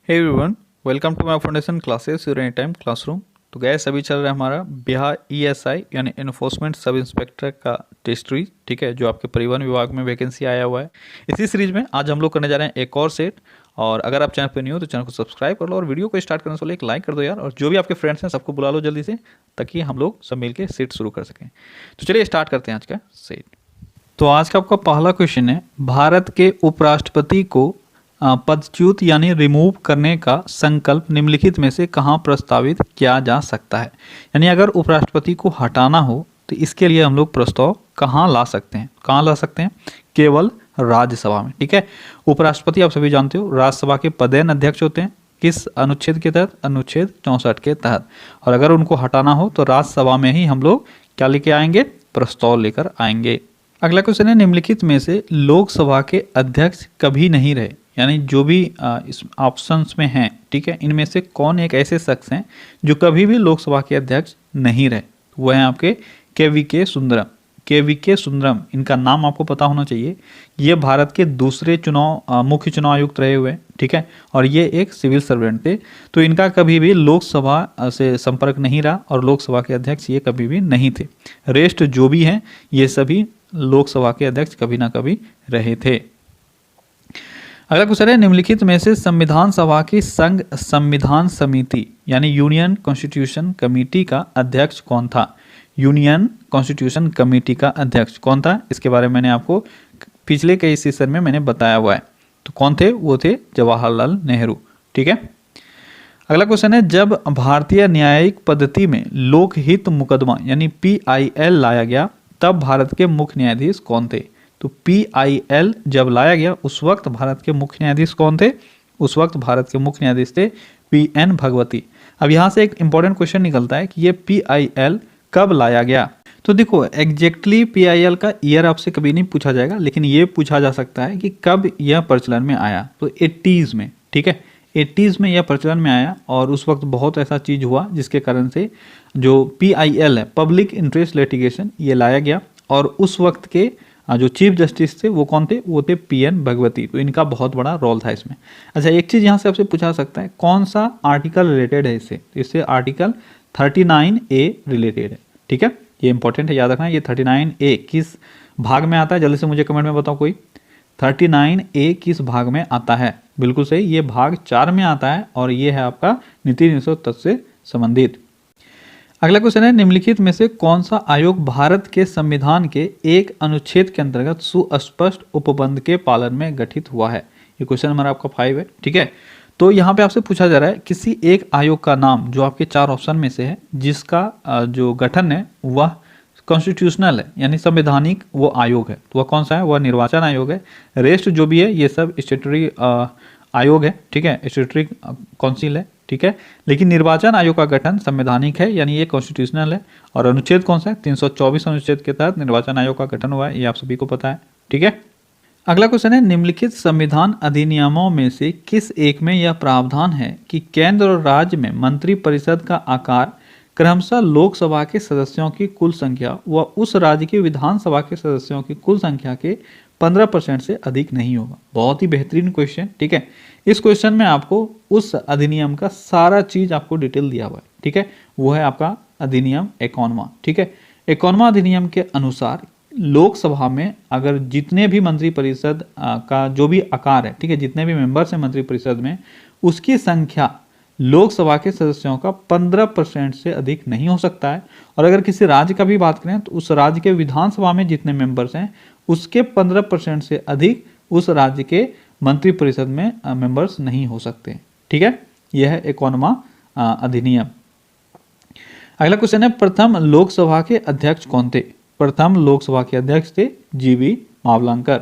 Hey everyone, welcome to my foundation classes your any time classroom. तो guys अभी चल रहा है हमारा बिहार ईएसआई यानी इन्फोर्समेंट सब इंस्पेक्टर का टेस्ट सीरीज, ठीक है, जो आपके परिवहन विभाग में वैकेंसी आया हुआ है। इसी सीरीज में आज हम लोग करने जा रहे हैं एक और सेट। और अगर आप चैनल पर नहीं हो तो चैनल को सब्सक्राइब कर लो और वीडियो को स्टार्ट करने से पहले एक लाइक कर दो यार। और जो भी आपके फ्रेंड्स हैं सबको बुला लो जल्दी से, ताकि हम लोग सब मिलकर सेट शुरू कर सकें। तो चलिए स्टार्ट करते हैं आज का सेट। तो आज का आपका पहला क्वेश्चन है, भारत के उपराष्ट्रपति को पदच्युत यानी रिमूव करने का संकल्प निम्नलिखित में से कहाँ प्रस्तावित किया जा सकता है। यानी अगर उपराष्ट्रपति को हटाना हो तो इसके लिए हम लोग प्रस्ताव कहाँ ला सकते हैं, केवल राज्यसभा में। ठीक है, उपराष्ट्रपति आप सभी जानते हो राज्यसभा के पदेन अध्यक्ष होते हैं। किस अनुच्छेद के तहत? अनुच्छेद 64 के तहत। और अगर उनको हटाना हो तो राज्यसभा में ही हम लोग क्या लेके आएंगे? प्रस्ताव लेकर आएंगे। अगला क्वेश्चन है, निम्नलिखित में से लोकसभा के अध्यक्ष कभी नहीं रहे। यानी जो भी इस ऑप्शंस में हैं, ठीक है, इनमें से कौन एक ऐसे शख्स हैं जो कभी भी लोकसभा के अध्यक्ष नहीं रहे? वो हैं आपके के.वी.के. सुंदरम। के.वी.के. सुंदरम, इनका नाम आपको पता होना चाहिए। ये भारत के दूसरे मुख्य चुनाव आयुक्त रहे हुए, ठीक है, और ये एक सिविल सर्वेंट थे। तो इनका कभी भी लोकसभा से संपर्क नहीं रहा और लोकसभा के अध्यक्ष ये कभी भी नहीं थे। रेस्ट जो भी हैं ये सभी लोकसभा के अध्यक्ष कभी ना कभी रहे थे। अगला क्वेश्चन है, निम्नलिखित में से संविधान सभा की संघ संविधान समिति यानी यूनियन कॉन्स्टिट्यूशन कमेटी का अध्यक्ष कौन था? यूनियन कॉन्स्टिट्यूशन कमेटी का अध्यक्ष कौन था? इसके बारे में मैंने आपको पिछले कई सेशन में मैंने बताया हुआ है। तो कौन थे? वो थे जवाहरलाल नेहरू। ठीक है, अगला क्वेश्चन है, जब भारतीय न्यायिक पद्धति में लोकहित मुकदमा यानी PIL लाया गया तब भारत के मुख्य न्यायाधीश कौन थे? तो PIL जब लाया गया उस वक्त भारत के मुख्य न्यायाधीश कौन थे? उस वक्त भारत के मुख्य न्यायाधीश थे PN भगवती। अब यहाँ से एक इंपॉर्टेंट क्वेश्चन निकलता है कि ये PIL कब लाया गया। तो देखो एग्जैक्टली PIL का ईयर आपसे कभी नहीं पूछा जाएगा, लेकिन ये पूछा जा सकता है कि कब यह प्रचलन में आया। तो 80s में, ठीक है, 80s में यह प्रचलन में आया। और उस वक्त बहुत ऐसा चीज हुआ जिसके कारण से जो PIL है, पब्लिक इंटरेस्ट लिटिगेशन, ये लाया गया। और उस वक्त के जो चीफ जस्टिस थे वो कौन थे? वो थे PN भगवती। तो इनका बहुत बड़ा रोल था इसमें। अच्छा, एक चीज यहाँ से आपसे पूछा सकता है, कौन सा आर्टिकल रिलेटेड है इससे? इससे आर्टिकल 39A रिलेटेड है। ठीक है, ये इंपॉर्टेंट है, याद रखना। ये 39A किस भाग में आता है? जल्दी से मुझे कमेंट में बताओ कोई। 39A किस भाग में आता है? बिल्कुल सही, ये भाग 4 में आता है और ये है आपका नीति निर्देशों तत्व से संबंधित। अगला क्वेश्चन है, निम्नलिखित में से कौन सा आयोग भारत के संविधान के एक अनुच्छेद के अंतर्गत सुस्पष्ट उपबंध के पालन में गठित हुआ है? ये क्वेश्चन हमारा आपका 5 है। ठीक है, तो यहाँ पे आपसे पूछा जा रहा है किसी एक आयोग का नाम जो आपके 4 ऑप्शन में से है, जिसका जो गठन है वह कॉन्स्टिट्यूशनल है यानी संवैधानिक वो आयोग है। तो वह कौन सा है? वह निर्वाचन आयोग है। रेस्ट जो भी है ये सब स्टेटरी आयोग है, ठीक है, स्टेटरी काउंसिल है, ठीक है। लेकिन निर्वाचन आयोग का गठन संवैधानिक है यानी ये कॉन्स्टिट्यूशनल है। और अनुच्छेद कौन सा है? 324 अनुच्छेद के तहत निर्वाचन आयोग का गठन हुआ है, ये आप सभी को पता है। ठीक है, अगला क्वेश्चन है, निम्नलिखित संविधान अधिनियमों में से किस एक में यह प्रावधान है कि केंद्र और राज्य में मंत्रिपरिषद का आकार क्रमशः लोकसभा के सदस्यों की कुल संख्या व उस राज्य की विधानसभा के सदस्यों की कुल संख्या के 15% से अधिक नहीं होगा? बहुत ही बेहतरीन क्वेश्चन। ठीक है, इस क्वेश्चन में आपको उस अधिनियम का सारा चीज आपको डिटेल दिया हुआ है। ठीक है, वो है आपका अधिनियम 51वां। ठीक है, 51वां अधिनियम के अनुसार लोकसभा में अगर जितने भी मंत्रिपरिषद का जो भी आकार है, ठीक है, जितने भी मेंबर्स हैं मंत्रिपरिषद में, उसकी संख्या लोकसभा के सदस्यों का 15% से अधिक नहीं हो सकता है। और अगर किसी राज्य का भी बात करें तो उस राज्य के विधानसभा में जितने मेंबर्स हैं उसके 15% से अधिक उस राज्य के मंत्रिपरिषद में मेंबर्स नहीं हो सकते। ठीक है, यह है 51वां अधिनियम। अगला क्वेश्चन है, प्रथम लोकसभा के अध्यक्ष कौन थे? प्रथम लोकसभा के अध्यक्ष थे GV मावलंकर।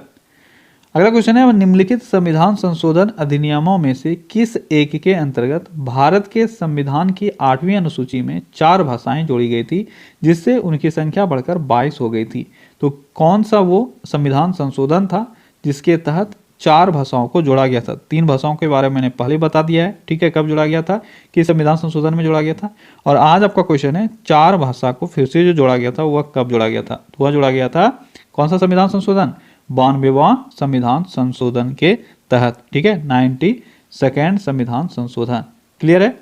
अगला क्वेश्चन है, निम्नलिखित संविधान संशोधन अधिनियमों में से किस एक के अंतर्गत भारत के संविधान की 8वीं अनुसूची में 4 भाषाएं जोड़ी गई थी जिससे उनकी संख्या बढ़कर 22 हो गई थी? तो कौन सा वो संविधान संशोधन था जिसके तहत 4 भाषाओं को जोड़ा गया था? 3 भाषाओं के बारे में मैंने पहले बता दिया है, ठीक है, कब जोड़ा गया था, कि संविधान संशोधन में जोड़ा गया था। और आज आपका क्वेश्चन है 4 भाषा को फिर से जो जोड़ा गया था वह कब जोड़ा गया था? तो वह जोड़ा गया था कौन सा संविधान संशोधन? 92वां संविधान संशोधन के तहत, ठीक है, सेकेंड संविधान संशोधन। क्लियर है।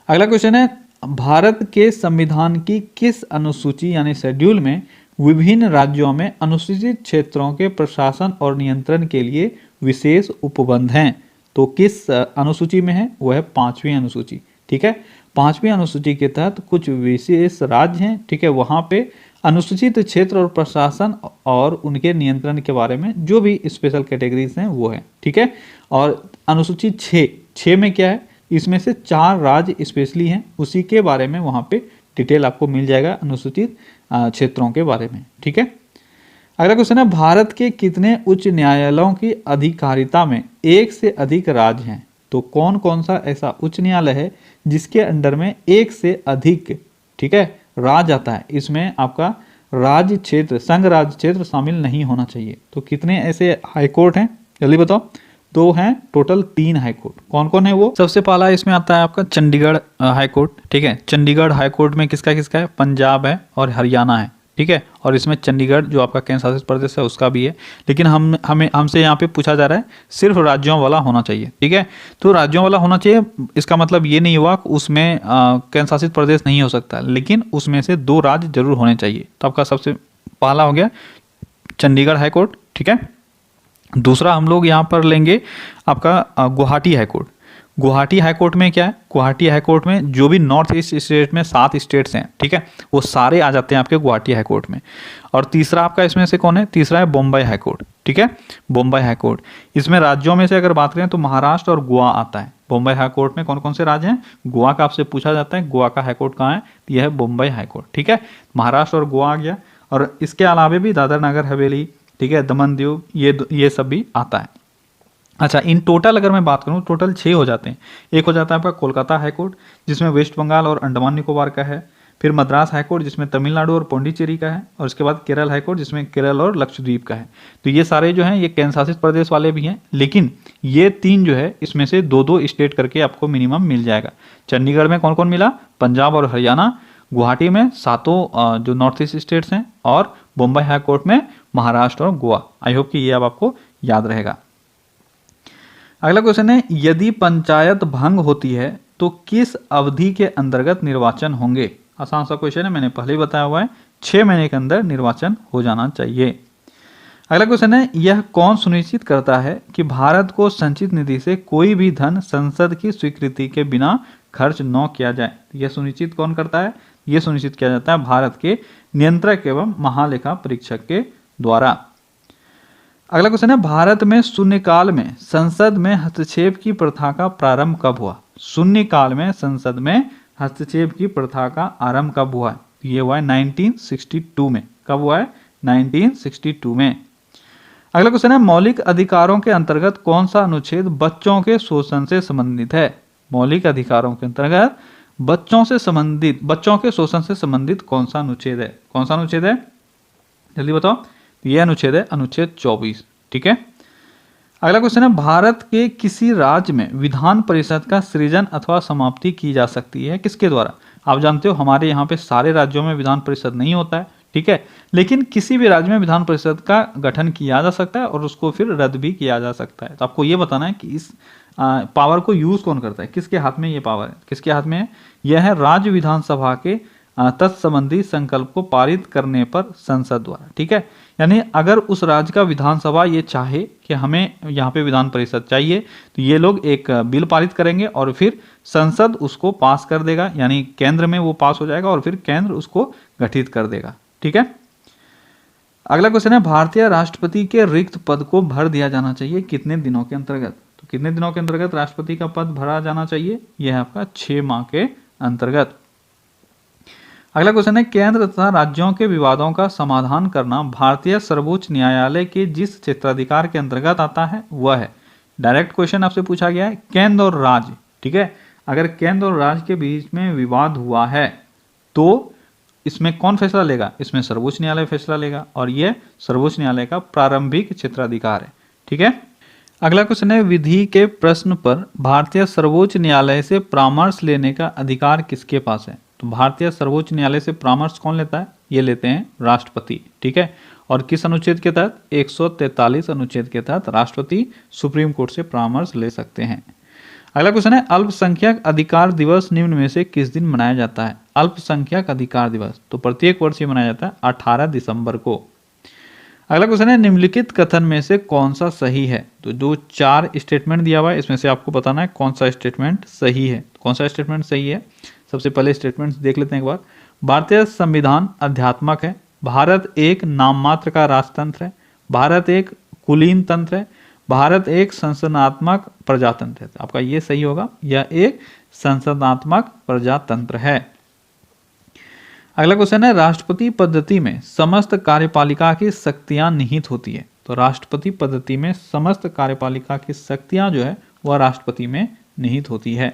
अगला क्वेश्चन है, भारत के संविधान की किस अनुसूची यानी शेड्यूल में विभिन्न राज्यों में अनुसूचित क्षेत्रों के प्रशासन और नियंत्रण के लिए विशेष उपबंध हैं? तो किस अनुसूची में है? वह है 5वीं अनुसूची। ठीक है, 5वीं अनुसूची के तहत कुछ विशेष राज्य हैं, ठीक है, वहां पे अनुसूचित क्षेत्र और प्रशासन और उनके नियंत्रण के बारे में जो भी स्पेशल कैटेगरीज हैं वो है। ठीक है, और अनुसूची 6 में क्या है? इसमें से 4 राज्य स्पेशली हैं, उसी के बारे में वहां पे डिटेल आपको मिल जाएगा अनुसूचित क्षेत्रों के बारे में। ठीक है, अगला क्वेश्चन है, भारत के कितने उच्च न्यायालयों की अधिकारिता में एक से अधिक राज्य हैं? तो कौन कौन सा ऐसा उच्च न्यायालय है जिसके अंडर में एक से अधिक, ठीक है, राज्य आता है? इसमें आपका राज्य क्षेत्र, संघ राज्य क्षेत्र शामिल नहीं होना चाहिए। तो कितने ऐसे हाईकोर्ट हैं, जल्दी बताओ। 2 हैं टोटल, 3 हाईकोर्ट। कौन कौन है वो? सबसे पहला इसमें आता है आपका चंडीगढ़ हाईकोर्ट। ठीक है, चंडीगढ़ हाईकोर्ट में किसका किसका है? पंजाब है और हरियाणा है। ठीक है, और इसमें चंडीगढ़ जो आपका केंद्र शासित प्रदेश है उसका भी है, लेकिन हमसे यहाँ पे पूछा जा रहा है सिर्फ राज्यों वाला होना चाहिए। ठीक है, तो राज्यों वाला होना चाहिए, इसका मतलब ये नहीं हुआ कि उसमें केंद्र शासित प्रदेश नहीं हो सकता, लेकिन उसमें से 2 राज्य जरूर होने चाहिए। तो आपका सबसे पहला हो गया चंडीगढ़ हाईकोर्ट। ठीक है, दूसरा हम लोग यहाँ पर लेंगे आपका गुवाहाटी हाईकोर्ट। गुवाहाटी हाईकोर्ट में क्या है? गुवाहाटी हाईकोर्ट में जो भी नॉर्थ ईस्ट स्टेट में 7 स्टेट्स हैं, ठीक है, वो सारे आ जाते हैं आपके गुवाहाटी हाईकोर्ट में। और तीसरा आपका इसमें से कौन है? तीसरा है बॉम्बे हाईकोर्ट। ठीक है, बॉम्बे हाईकोर्ट। इसमें राज्यों में से अगर बात करें तो महाराष्ट्र और गोवा आता है। बॉम्बे हाईकोर्ट में कौन कौन से राज्य हैं? गोवा का आपसे पूछा जाता है, गोवा का हाईकोर्ट कहाँ है? यह है बॉम्बे हाईकोर्ट। ठीक है, महाराष्ट्र और गोवा आ गया, और इसके अलावा भी दादर नगर हवेली, ठीक है, दमन दीव, ये सब भी आता है। अच्छा, इन टोटल अगर मैं बात करूं टोटल 6 हो जाते हैं। एक हो जाता है आपका कोलकाता हाईकोर्ट जिसमें वेस्ट बंगाल और अंडमान निकोबार का है, फिर मद्रास हाईकोर्ट जिसमें तमिलनाडु और पौंडीचेरी का है, और उसके बाद केरल हाईकोर्ट जिसमें केरल और लक्षद्वीप का है। तो ये सारे जो हैं ये केंद्र शासित प्रदेश वाले भी हैं, लेकिन ये 3 जो है इसमें से 2-2 स्टेट करके आपको मिनिमम मिल जाएगा। चंडीगढ़ में कौन कौन मिला? पंजाब और हरियाणा। गुवाहाटी में 7 जो नॉर्थ ईस्ट स्टेट्स हैं, और बॉम्बे हाईकोर्ट में महाराष्ट्र और गोवा। आई होप कि ये अब आपको याद रहेगा। अगला क्वेश्चन है, यदि पंचायत भंग होती है तो किस अवधि के अंतर्गत निर्वाचन होंगे? आसान सा क्वेश्चन है, मैंने पहले ही बताया हुआ है, 6 महीने के अंदर निर्वाचन हो जाना चाहिए। अगला क्वेश्चन है, यह कौन सुनिश्चित करता है कि भारत को संचित निधि से कोई भी धन संसद की स्वीकृति के बिना खर्च न किया जाए? यह सुनिश्चित कौन करता है? यह सुनिश्चित किया जाता है भारत के नियंत्रक एवं महालेखा परीक्षक के द्वारा। अगला क्वेश्चन है, भारत में शून्यकाल में संसद में हस्तक्षेप की प्रथा का प्रारंभ कब हुआ? शून्यकाल में संसद में हस्तक्षेप की प्रथा का आरंभ कब हुआ? ये हुआ है 1962 में। कब हुआ है? 1962 में। अगला क्वेश्चन है, मौलिक अधिकारों के अंतर्गत कौन सा अनुच्छेद बच्चों के शोषण से संबंधित है? मौलिक अधिकारों के अंतर्गत बच्चों के शोषण से संबंधित कौन सा अनुच्छेद है? कौन सा अनुच्छेद है? जल्दी बताओ। यह अनुच्छेद है अनुच्छेद 24। ठीक है, अगला क्वेश्चन है, भारत के किसी राज्य में विधान परिषद का सृजन अथवा समाप्ति की जा सकती है किसके द्वारा? आप जानते हो हमारे यहाँ पे सारे राज्यों में विधान परिषद नहीं होता है, ठीक है, लेकिन किसी भी राज्य में विधान परिषद का गठन किया जा सकता है और उसको फिर रद्द भी किया जा सकता है। तो आपको ये बताना है कि इस पावर को यूज कौन करता है, किसके हाथ में ये पावर है? किसके हाथ में है? यह है राज्य विधानसभा के तत्संबंधी संकल्प को पारित करने पर संसद द्वारा। ठीक है, यानी अगर उस राज्य का विधानसभा ये चाहे कि हमें यहाँ पे विधान परिषद चाहिए, तो ये लोग एक बिल पारित करेंगे और फिर संसद उसको पास कर देगा, यानी केंद्र में वो पास हो जाएगा और फिर केंद्र उसको गठित कर देगा। ठीक है, अगला क्वेश्चन है, भारतीय राष्ट्रपति के रिक्त पद को भर दिया जाना चाहिए कितने दिनों के अंतर्गत? तो कितने दिनों के अंतर्गत राष्ट्रपति का पद भरा जाना चाहिए? यह है आपका 6 माह के अंतर्गत। अगला क्वेश्चन है, केंद्र तथा राज्यों के विवादों का समाधान करना भारतीय सर्वोच्च न्यायालय के जिस क्षेत्राधिकार के अंतर्गत आता है वह है। डायरेक्ट क्वेश्चन आपसे पूछा गया है, केंद्र और राज्य। ठीक है, अगर केंद्र और राज्य के बीच में विवाद हुआ है तो इसमें कौन फैसला लेगा? इसमें सर्वोच्च न्यायालय फैसला लेगा, और यह सर्वोच्च न्यायालय का प्रारंभिक क्षेत्राधिकार है। ठीक है, अगला क्वेश्चन है, विधि के प्रश्न पर भारतीय सर्वोच्च न्यायालय से परामर्श लेने का अधिकार किसके पास है? तो भारतीय सर्वोच्च न्यायालय से परामर्श कौन लेता है? ये लेते हैं राष्ट्रपति। ठीक है, और किस अनुच्छेद के तहत? 143 अनुच्छेद के तहत राष्ट्रपति सुप्रीम कोर्ट से परामर्श ले सकते हैं। अगला क्वेश्चन है, अल्पसंख्यक अधिकार दिवस निम्न में से किस दिन मनाया जाता है? अल्पसंख्यक अधिकार दिवस तो प्रत्येक वर्ष ये मनाया जाता है 18 दिसंबर को। अगला क्वेश्चन है, निम्नलिखित कथन में से कौन सा सही है? तो जो 4 स्टेटमेंट दिया हुआ है इसमें से आपको बताना है कौन सा स्टेटमेंट सही है। कौन सा स्टेटमेंट सही है? सबसे पहले स्टेटमेंट देख लेते हैं एक बार। भारतीय संविधान अध्यात्मक है, भारत एक नाम मात्र का राजतंत्र है, भारत एक कुलीन तंत्र है, भारत एक संसदनात्मक प्रजातंत्र है। आपका ये सही होगा, यह एक संसदनात्मक प्रजातंत्र है। अगला क्वेश्चन है, राष्ट्रपति पद्धति में समस्त कार्यपालिका की शक्तियां निहित होती है। तो राष्ट्रपति पद्धति में समस्त कार्यपालिका की शक्तियां जो है वह राष्ट्रपति में निहित होती है।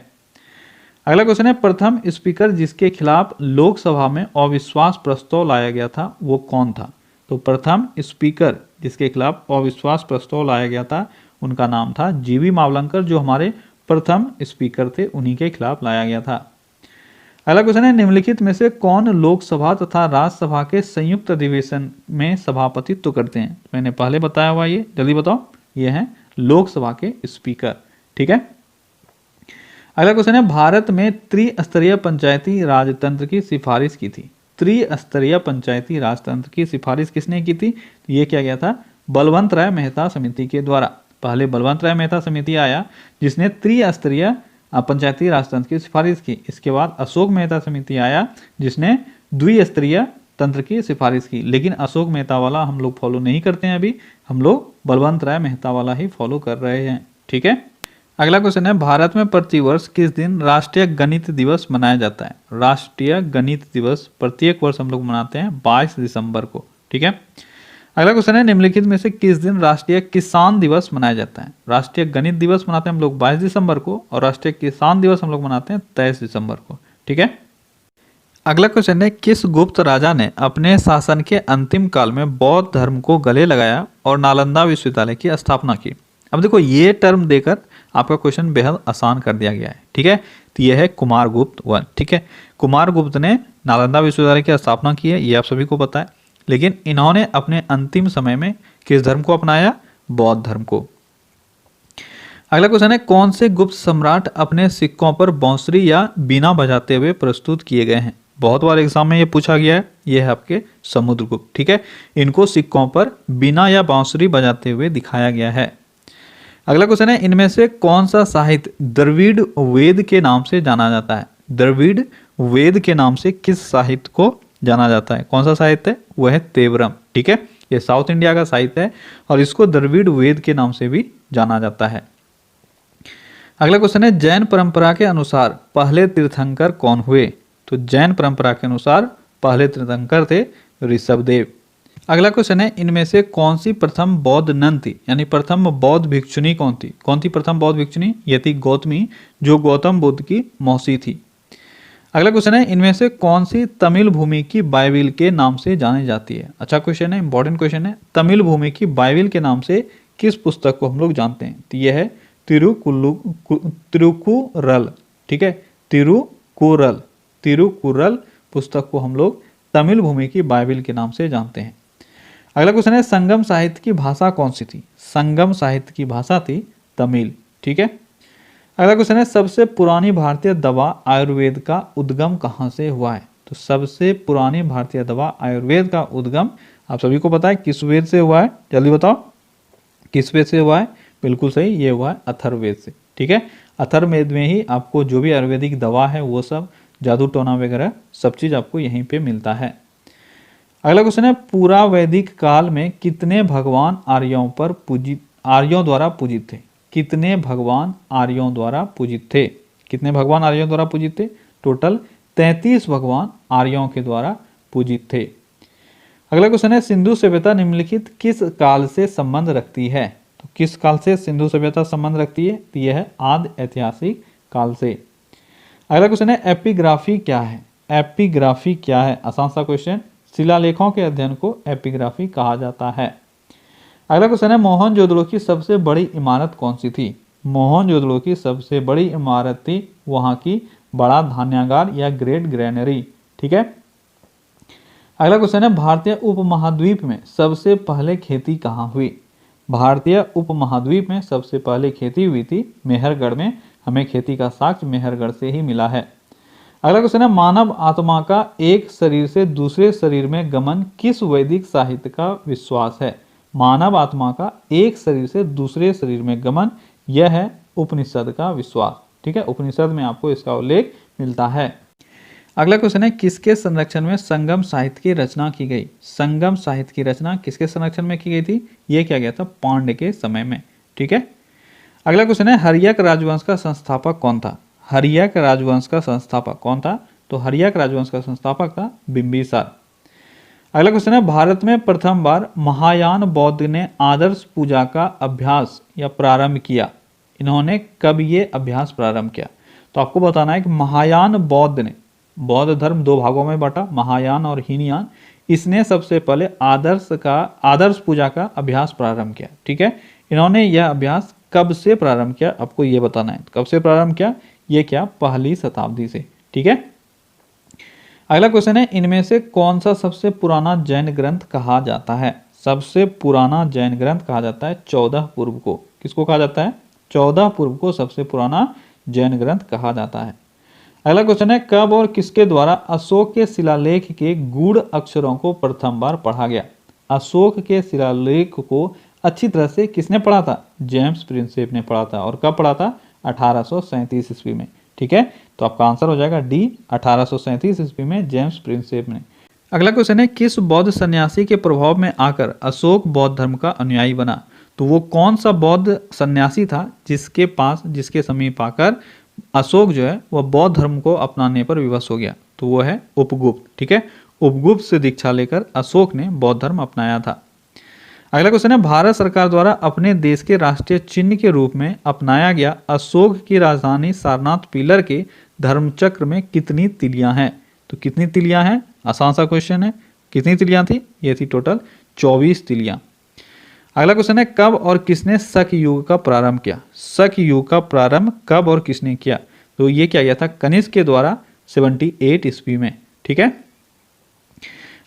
अगला क्वेश्चन है, प्रथम स्पीकर जिसके खिलाफ लोकसभा में अविश्वास प्रस्ताव लाया गया था वो कौन था? तो प्रथम स्पीकर जिसके खिलाफ अविश्वास प्रस्ताव लाया गया था उनका नाम था जीवी मावलंकर, जो हमारे प्रथम स्पीकर थे, उन्हीं के खिलाफ लाया गया था। अगला क्वेश्चन है, निम्नलिखित में से कौन लोकसभा तथा राज्यसभा के संयुक्त अधिवेशन में सभापतित्व करते हैं? मैंने पहले बताया हुआ, ये जल्दी बताओ, ये है लोकसभा के स्पीकर। ठीक है। अगला क्वेश्चन है, भारत में त्रिस्तरीय पंचायती राजतंत्र की सिफारिश की थी। त्रिस्तरीय पंचायती राजतंत्र की सिफारिश किसने की थी? ये क्या गया था? बलवंत राय मेहता समिति के द्वारा। पहले बलवंत राय मेहता समिति आया जिसने त्रिस्तरीय पंचायती राजतंत्र की सिफारिश की। इसके बाद अशोक मेहता समिति आया जिसने द्विस्तरीय तंत्र की सिफारिश की। लेकिन अशोक मेहता वाला हम लोग फॉलो नहीं करते हैं, अभी हम लोग बलवंत राय मेहता वाला ही फॉलो कर रहे हैं। ठीक है। अगला क्वेश्चन है, भारत में प्रतिवर्ष किस दिन राष्ट्रीय गणित दिवस मनाया जाता है? राष्ट्रीय गणित दिवस प्रत्येक वर्ष हम लोग मनाते हैं 22 दिसंबर को। ठीक है। अगला क्वेश्चन है, निम्नलिखित में से किस दिन राष्ट्रीय किसान दिवस मनाया जाता है? राष्ट्रीय गणित दिवस मनाते हैं हम लोग 22 दिसंबर को और राष्ट्रीय किसान दिवस हम लोग मनाते हैं 23 दिसंबर को। ठीक है। अगला क्वेश्चन है, किस गुप्त राजा ने अपने शासन के अंतिम काल में बौद्ध धर्म को गले लगाया और नालंदा विश्वविद्यालय की स्थापना की? अब देखो, ये टर्म देकर आपका क्वेश्चन बेहद आसान कर दिया गया है। ठीक है। तो यह है कुमारगुप्त वन। ठीक है। कुमारगुप्त ने नालंदा विश्वविद्यालय की स्थापना की है, ये आप सभी को पता है। लेकिन इन्होंने अपने अंतिम समय में किस धर्म को अपनाया? बौद्ध धर्म को। अगला क्वेश्चन है, कौन से गुप्त सम्राट अपने सिक्कों पर बांसुरी या बीना बजाते हुए प्रस्तुत किए गए हैं? बहुत बार एग्जाम में ये पूछा गया है। ये है आपके समुद्रगुप्त। ठीक है। इनको सिक्कों पर बीना या बांसुरी बजाते हुए दिखाया गया है। अगला क्वेश्चन है, इनमें से कौन सा साहित्य द्रविड़ वेद के नाम से जाना जाता है? द्रविड़ वेद के नाम से किस साहित्य को जाना जाता है? कौन सा साहित्य है? वह है तेवरम। ठीक है। यह साउथ इंडिया का साहित्य है और इसको द्रविड़ वेद के नाम से भी जाना जाता है। अगला क्वेश्चन है, जैन परंपरा के अनुसार पहले तीर्थंकर कौन हुए? तो जैन परंपरा के अनुसार पहले तीर्थंकर थे ऋषभदेव। अगला क्वेश्चन है, इनमें से कौन सी प्रथम बौद्ध नन थी, यानी प्रथम बौद्ध भिक्षुणी कौन थी? कौन थी प्रथम बौद्ध भिक्षुणी? ये थी गौतमी, जो गौतम बुद्ध की मौसी थी। अगला क्वेश्चन है, इनमें से कौन सी तमिल भूमि की बाइबिल के नाम से जानी जाती है? अच्छा क्वेश्चन है, इंपॉर्टेंट क्वेश्चन है। तमिल भूमि की बाइबिल के नाम से किस पुस्तक को हम लोग जानते हैं? तो यह है तिरुकुरल। ठीक है। तिरुकुरल पुस्तक को हम लोग तमिल भूमि की बाइबिल के नाम से जानते हैं। अगला क्वेश्चन है, संगम साहित्य की भाषा कौन सी थी? संगम साहित्य की भाषा थी तमिल। ठीक है। अगला क्वेश्चन है, सबसे पुरानी भारतीय दवा आयुर्वेद का उद्गम कहाँ से हुआ है? तो सबसे पुरानी भारतीय दवा आयुर्वेद का उद्गम आप सभी को पता है किस वेद से हुआ है? जल्दी बताओ, किस वेद से हुआ है? बिल्कुल सही, ये हुआ है अथर्ववेद से। ठीक है। अथर्ववेद में ही आपको जो भी आयुर्वेदिक दवा है वो सब, जादू टोना वगैरह सब चीज आपको यहीं पे मिलता है। अगला क्वेश्चन है, पूरा वैदिक काल में कितने भगवान आर्यों द्वारा पूजित थे? कितने भगवान आर्यों द्वारा पूजित थे? कितने भगवान आर्यों द्वारा पूजित थे? टोटल 33 भगवान आर्यों के द्वारा पूजित थे। अगला क्वेश्चन है, सिंधु सभ्यता निम्नलिखित किस काल से संबंध रखती है? तो किस काल से सिंधु सभ्यता संबंध रखती है? तो यह है आदि ऐतिहासिक काल से। अगला क्वेश्चन है, एपिग्राफी क्या है? एपिग्राफी क्या है? आसान सा क्वेश्चन। शिलालेखों के अध्ययन को एपिग्राफी कहा जाता है। अगला क्वेश्चन है, मोहनजोदड़ो की सबसे बड़ी इमारत कौन सी थी? मोहनजोदड़ो की सबसे बड़ी इमारत थी वहां की बड़ा धान्यागार या ग्रेट ग्रैनरी। ठीक है। अगला क्वेश्चन है भारतीय उपमहाद्वीप में सबसे पहले खेती कहाँ हुई। भारतीय उपमहाद्वीप में सबसे पहले खेती हुई थी मेहरगढ़ में। हमें खेती का साक्ष्य मेहरगढ़ से ही मिला है। अगला क्वेश्चन है मानव आत्मा का एक शरीर से दूसरे शरीर में गमन किस वैदिक साहित्य का विश्वास है। मानव आत्मा का एक शरीर से दूसरे शरीर में गमन, यह है उपनिषद का विश्वास। ठीक है, उपनिषद में आपको इसका उल्लेख मिलता है। अगला क्वेश्चन है किसके संरक्षण में संगम साहित्य की रचना की गई। संगम साहित्य की रचना किसके संरक्षण में की गई थी, यह किया गया था पांड्य के समय में। ठीक है, अगला क्वेश्चन है हर्यक राजवंश का संस्थापक कौन था। हर्यक राजवंश का संस्थापक कौन था, तो हर्यक राजवंश का संस्थापक था बिंबिसार। अगला क्वेश्चन है भारत में प्रथम बार महायान बौद्ध ने आदर्श पूजा का अभ्यास या प्रारंभ किया। इन्होंने कब ये अभ्यास प्रारंभ किया, तो आपको बताना है कि महायान बौद्ध ने, बौद्ध धर्म दो भागों में बटा, महायान और हीनयान, इसने सबसे पहले आदर्श पूजा का अभ्यास प्रारंभ किया। ठीक है, इन्होंने यह अभ्यास कब से प्रारंभ किया, आपको ये बताना है। कब से प्रारंभ किया, ये क्या, पहली शताब्दी से। ठीक है, अगला क्वेश्चन है इनमें से कौन सा सबसे पुराना जैन ग्रंथ कहा जाता है। सबसे पुराना जैन ग्रंथ कहा जाता है 14 पूर्व को। किसको कहा जाता है, 14 पूर्व को सबसे पुराना जैन ग्रंथ कहा जाता है। अगला क्वेश्चन है कब और किसके द्वारा अशोक के शिलालेख के गूढ़ अक्षरों को प्रथम बार पढ़ा गया। अशोक के शिलालेख को अच्छी तरह से किसने पढ़ा था, जेम्स प्रिंसेप ने पढ़ा था। और कब पढ़ा था, 1837 ईस्वी में। ठीक है, तो आपका आंसर हो जाएगा डी, 1837 ईस्वी में जेम्स प्रिंसेप ने। अगला क्वेश्चन है किस बौद्ध सन्यासी के प्रभाव में आकर अशोक बौद्ध धर्म का अनुयायी बना। तो वो कौन सा बौद्ध सन्यासी था जिसके समीप आकर अशोक जो है वह बौद्ध धर्म को अपनाने पर विवश हो गया, तो वो है उपगुप्त। ठीक है, उपगुप्त से दीक्षा लेकर अशोक ने बौद्ध धर्म अपनाया था। अगला क्वेश्चन है भारत सरकार द्वारा अपने देश के राष्ट्रीय चिन्ह के रूप में अपनाया गया अशोक की राजधानी सारनाथ पिलर के धर्मचक्र में कितनी तिलियां हैं। तो कितनी तिलियां हैं, आसान सा क्वेश्चन है। कितनी तिलियां थी, ये थी टोटल 24 तिलियां। अगला क्वेश्चन है कब और किसने शक युग का प्रारंभ किया। शक युग का प्रारंभ कब और किसने किया, तो ये किया गया था कनिष्क के द्वारा 78 ईस्वी में। ठीक है,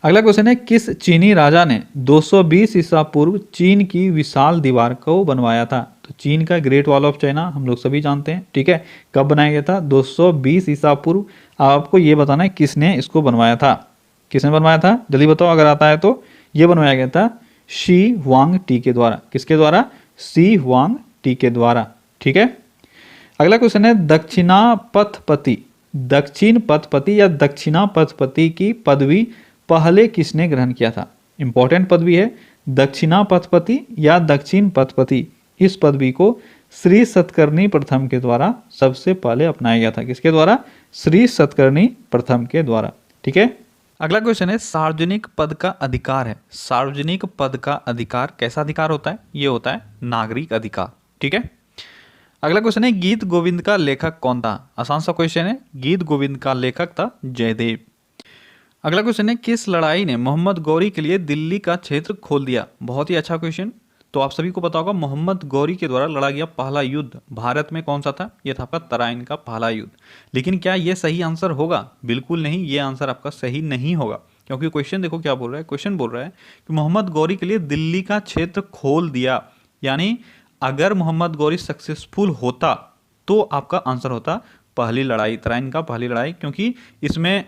अगला क्वेश्चन है किस चीनी राजा ने 220 ईसा पूर्व चीन की विशाल दीवार को बनवाया था। तो चीन का ग्रेट वॉल ऑफ चाइना हम लोग सभी जानते हैं। ठीक है, कब बनाया गया था, 220 ईसा पूर्व। आपको ये बताना है किसने इसको बनवाया था। किसने बनवाया था, जल्दी बताओ अगर आता है तो। ये बनवाया गया था शी हुआंग टी के द्वारा। किसके द्वारा, शी हुआंग टी के द्वारा। ठीक है, अगला क्वेश्चन है दक्षिणापथपति, दक्षिण पथपति या दक्षिणापथपति की पदवी पहले किसने ग्रहण किया था। इंपॉर्टेंट पदवी है, दक्षिणापथपति या दक्षिण पथपति। इस पदवी को श्री सतकर्णी प्रथम के द्वारा सबसे पहले अपनाया गया था। किसके द्वारा, श्री सतकर्णी प्रथम के द्वारा। ठीक है, अगला क्वेश्चन है सार्वजनिक पद का अधिकार है। सार्वजनिक पद का अधिकार कैसा अधिकार होता है, ये होता है नागरिक अधिकार। ठीक है, अगला क्वेश्चन है गीत गोविंद का लेखक कौन था। आसान सा क्वेश्चन है, गीत गोविंद का लेखक था जयदेव। अगला क्वेश्चन है किस लड़ाई ने मोहम्मद गौरी के लिए दिल्ली का क्षेत्र खोल दिया। बहुत ही अच्छा क्वेश्चन। तो आप सभी को पता होगा मोहम्मद गौरी के द्वारा लड़ा गया पहला युद्ध भारत में कौन सा था, यह था आपका तराइन का पहला युद्ध। लेकिन क्या यह सही आंसर होगा, बिल्कुल नहीं, यह आंसर आपका सही नहीं होगा। क्योंकि क्वेश्चन देखो क्या बोल रहा है, क्वेश्चन बोल रहा है कि मोहम्मद गौरी के लिए दिल्ली का क्षेत्र खोल दिया। यानी अगर मोहम्मद गौरी सक्सेसफुल होता तो आपका आंसर होता पहली लड़ाई, तराइन का पहली लड़ाई। क्योंकि इसमें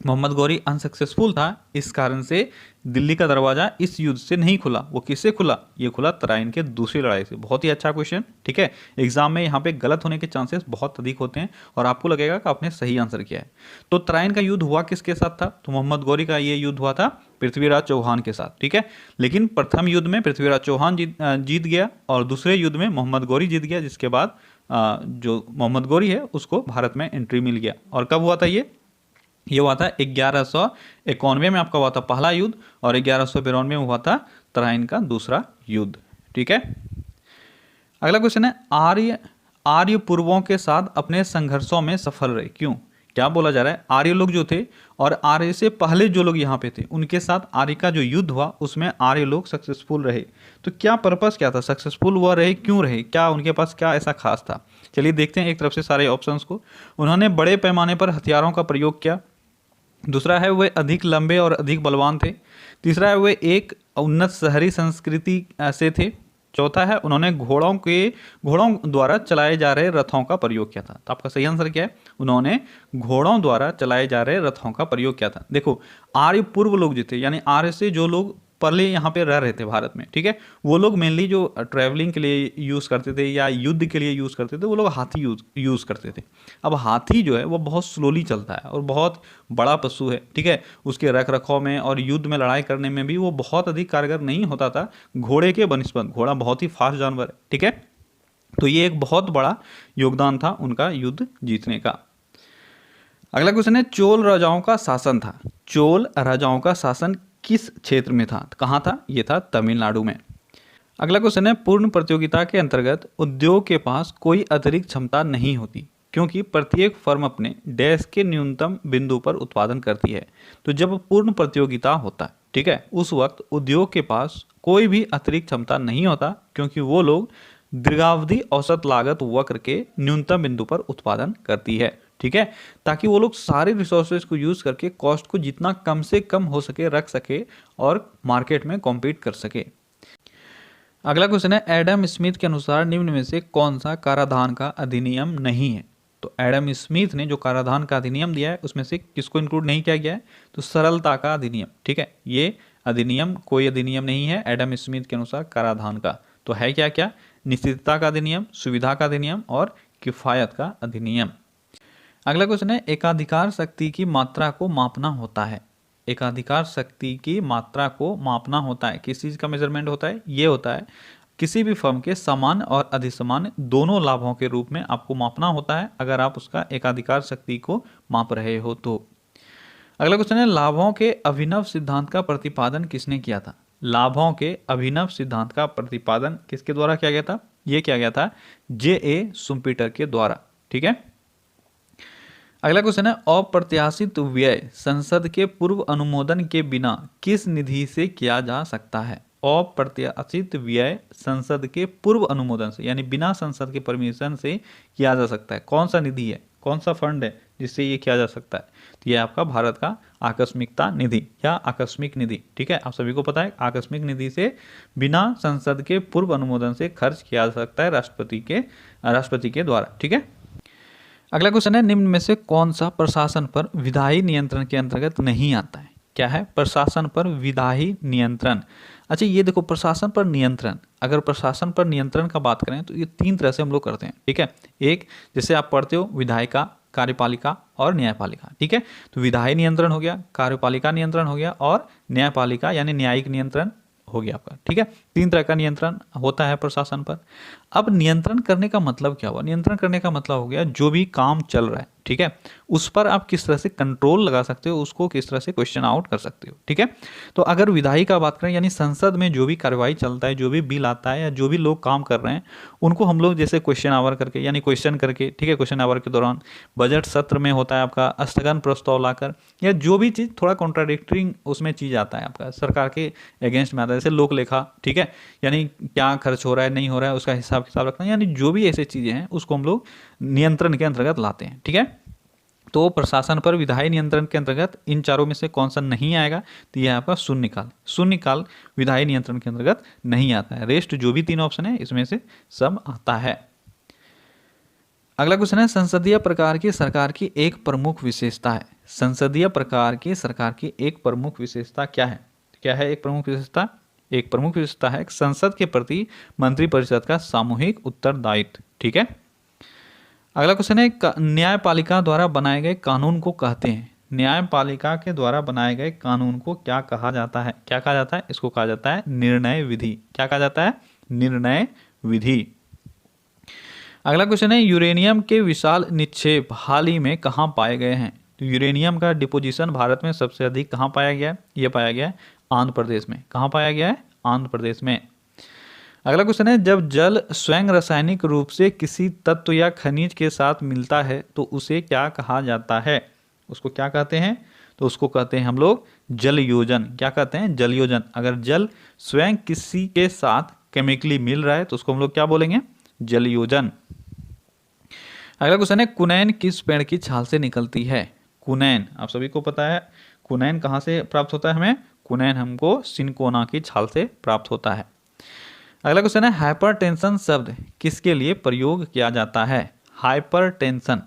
मोहम्मद गौरी अनसक्सेसफुल था, इस कारण से दिल्ली का दरवाजा इस युद्ध से नहीं खुला। वो किससे खुला, ये खुला तराइन के दूसरी लड़ाई से। बहुत ही अच्छा क्वेश्चन। ठीक है, एग्जाम में यहाँ पे गलत होने के चांसेस बहुत अधिक होते हैं और आपको लगेगा कि आपने सही आंसर किया है। तो तराइन का युद्ध हुआ किसके साथ था, तो मोहम्मद गौरी का ये युद्ध हुआ था पृथ्वीराज चौहान के साथ। ठीक है, लेकिन प्रथम युद्ध में पृथ्वीराज चौहान जीत गया और दूसरे युद्ध में मोहम्मद गौरी जीत गया, जिसके बाद जो मोहम्मद गौरी है उसको भारत में एंट्री मिल गया। और कब हुआ था ये हुआ था 1191 में आपका हुआ था पहला युद्ध और 1192 में हुआ था तराइन का दूसरा युद्ध। ठीक है, अगला क्वेश्चन है आर्य पूर्वों के साथ अपने संघर्षों में सफल रहे। क्यों, क्या बोला जा रहा है, आर्य लोग जो थे और आर्य से पहले जो लोग यहाँ पे थे उनके साथ आर्य का जो युद्ध हुआ उसमें आर्य लोग सक्सेसफुल रहे। तो क्या पर्पस क्या था, सक्सेसफुल हुआ रहे, क्यों रहे, क्या उनके पास क्या ऐसा खास था। चलिए देखते हैं एक तरफ से सारे ऑप्शंस को। उन्होंने बड़े पैमाने पर हथियारों का प्रयोग किया, दूसरा है वे अधिक लंबे और अधिक बलवान थे। तीसरा है वे एक उन्नत शहरी संस्कृति से थे। चौथा है उन्होंने घोड़ों द्वारा चलाए जा रहे रथों का प्रयोग किया था। तो आपका सही आंसर क्या है? उन्होंने घोड़ों द्वारा चलाए जा रहे रथों का प्रयोग किया था। देखो, आर्य पूर्व लोग जो थे, यानी आर्य से जो लोग पहले यहाँ पे रह रहे थे भारत में, ठीक है, वो लोग मेनली जो ट्रैवलिंग के लिए यूज़ करते थे या युद्ध के लिए यूज़ करते थे, वो लोग हाथी यूज़ करते थे। अब हाथी जो है वो बहुत स्लोली चलता है और बहुत बड़ा पशु है, ठीक है, उसके रख रखाव में और युद्ध में लड़ाई करने में भी वो बहुत अधिक कारगर नहीं होता था घोड़े के बनिस्पत। घोड़ा बहुत ही फास्ट जानवर है, ठीक है। तो ये एक बहुत बड़ा योगदान था उनका युद्ध जीतने का। अगला क्वेश्चन है, चोल राजाओं का शासन था। चोल राजाओं का शासन किस क्षेत्र में था? कहाँ था? ये था तमिलनाडु में। अगला क्वेश्चन है, पूर्ण प्रतियोगिता के अंतर्गत उद्योग के पास कोई अतिरिक्त क्षमता नहीं होती क्योंकि प्रत्येक फर्म अपने डैश के न्यूनतम बिंदु पर उत्पादन करती है। तो जब पूर्ण प्रतियोगिता होता है, ठीक है, उस वक्त उद्योग के पास कोई भी अतिरिक्त क्षमता नहीं होता क्योंकि वो लोग दीर्घावधि औसत लागत वक्र के न्यूनतम बिंदु पर उत्पादन करती है, ठीक है, ताकि वो लोग सारे रिसोर्सेज को यूज करके कॉस्ट को जितना कम से कम हो सके रख सके और मार्केट में कॉम्पीट कर सके। अगला क्वेश्चन है, एडम स्मिथ के अनुसार निम्न में से कौन सा कराधान का अधिनियम नहीं है? तो एडम स्मिथ ने जो कराधान का अधिनियम दिया है उसमें से किसको इंक्लूड नहीं किया गया है? तो सरलता का अधिनियम, ठीक है, ये अधिनियम कोई अधिनियम नहीं है एडम स्मिथ के अनुसार कराधान का। तो है क्या क्या? निश्चितता का अधिनियम, सुविधा का अधिनियम और किफायत का अधिनियम। अगला क्वेश्चन है, एकाधिकार शक्ति की मात्रा को मापना होता है। एकाधिकार शक्ति की मात्रा को मापना होता है, किस चीज़ का मेजरमेंट होता है? ये होता है किसी भी फर्म के सामान्य और अधिसामान्य दोनों लाभों के रूप में आपको मापना होता है अगर आप उसका एकाधिकार शक्ति को माप रहे हो तो। अगला क्वेश्चन है, लाभों के अभिनव सिद्धांत का प्रतिपादन किसने किया था? लाभों के अभिनव सिद्धांत का प्रतिपादन किसके द्वारा किया गया था? ये किया गया था J.A. शुम्पीटर के द्वारा, ठीक है। अगला क्वेश्चन है, अप्रत्याशित व्यय संसद के पूर्व अनुमोदन के बिना किस निधि से किया जा सकता है? अप्रत्याशित व्यय संसद के पूर्व अनुमोदन से, यानी बिना संसद के परमिशन से किया जा सकता है। कौन सा निधि है, कौन सा फंड है जिससे ये किया जा सकता है? तो ये आपका भारत का आकस्मिकता निधि या आकस्मिक निधि, ठीक है, आप सभी को पता है आकस्मिक निधि से बिना संसद के पूर्व अनुमोदन से खर्च किया जा सकता है राष्ट्रपति के द्वारा, ठीक है। अगला क्वेश्चन है, निम्न में से कौन सा प्रशासन पर विधायी नियंत्रण के अंतर्गत नहीं आता है? क्या है? प्रशासन पर विधायी नियंत्रण। अच्छा, ये देखो, प्रशासन पर नियंत्रण, अगर प्रशासन पर नियंत्रण का बात करें तो ये तीन तरह से हम लोग करते हैं, ठीक है। एक, जैसे आप पढ़ते हो, विधायिका, कार्यपालिका और न्यायपालिका, ठीक है। तो विधायी नियंत्रण हो गया, कार्यपालिका नियंत्रण हो गया और न्यायपालिका यानी न्यायिक नियंत्रण हो गया आपका, ठीक है। तीन तरह का नियंत्रण होता है प्रशासन पर। अब नियंत्रण करने का मतलब क्या हुआ? नियंत्रण करने का मतलब हो गया जो भी काम चल रहा है, ठीक है, उस पर आप किस तरह से कंट्रोल लगा सकते हो, उसको किस तरह से क्वेश्चन आउट कर सकते हो, ठीक है। तो अगर विधायी का बात करें, यानी संसद में जो भी कार्यवाही चलता है, जो भी बिल आता है या जो भी लोग काम कर रहे हैं, उनको हम लोग जैसे क्वेश्चन आवर करके, यानी क्वेश्चन करके, ठीक है, क्वेश्चन आवर के दौरान, बजट सत्र में होता है आपका स्थगन प्रस्ताव लाकर, या जो भी चीज़ थोड़ा कॉन्ट्राडिक्टिंग उसमें चीज़ आता है आपका सरकार के अगेंस्ट में आता है, जैसे लोक लेखा, ठीक है, यानी क्या खर्च हो रहा है नहीं हो रहा है उसका हिसाब किताब रखना, यानी जो भी ऐसी चीज़ें हैं उसको हम लोग नियंत्रण के अंतर्गत लाते हैं, ठीक है। तो प्रशासन पर विधायी नियंत्रण के अंतर्गत इन चारों में से कौन सा नहीं आएगा? तो यह आपका शून्यकाल। शून्यकाल विधायी नियंत्रण के अंतर्गत नहीं आता है। रेस्ट जो भी तीन ऑप्शन है इसमें से सब आता है। अगला क्वेश्चन है, संसदीय प्रकार की सरकार की एक प्रमुख विशेषता है। संसदीय प्रकार की सरकार की एक प्रमुख विशेषता क्या है? क्या है एक प्रमुख विशेषता? एक प्रमुख विशेषता है संसद के प्रति मंत्रिपरिषद का सामूहिक उत्तरदायित्व, ठीक है। अगला क्वेश्चन है, न्यायपालिका द्वारा बनाए गए कानून को कहते हैं। न्यायपालिका के द्वारा बनाए गए कानून को क्या कहा जाता है? क्या कहा जाता है? इसको कहा जाता है निर्णय विधि। क्या कहा जाता है? निर्णय विधि। अगला क्वेश्चन है, यूरेनियम के विशाल निक्षेप हाल ही में कहाँ पाए गए हैं? तो यूरेनियम का डिपोजिशन भारत में सबसे अधिक कहाँ पाया गया है? ये पाया गया है आंध्र प्रदेश में। कहाँ पाया गया है? आंध्र प्रदेश में। अगला क्वेश्चन है, जब जल स्वयं रासायनिक रूप से किसी तत्व या खनिज के साथ मिलता है तो उसे क्या कहा जाता है? उसको क्या कहते हैं? तो उसको कहते हैं हम लोग जल योजन। क्या कहते हैं? जल योजन। अगर जल स्वयं किसी के साथ केमिकली मिल रहा है तो उसको हम लोग क्या बोलेंगे? जल योजन। अगला क्वेश्चन है, कुनैन किस पेड़ की छाल से निकलती है? कुनैन, आप सभी को पता है कुनैन कहाँ से प्राप्त होता है हमें, कुनैन हमको सिनकोना की छाल से प्राप्त होता है। अगला क्वेश्चन है हाइपरटेंशन शब्द किसके लिए प्रयोग किया जाता है। हाइपरटेंशन,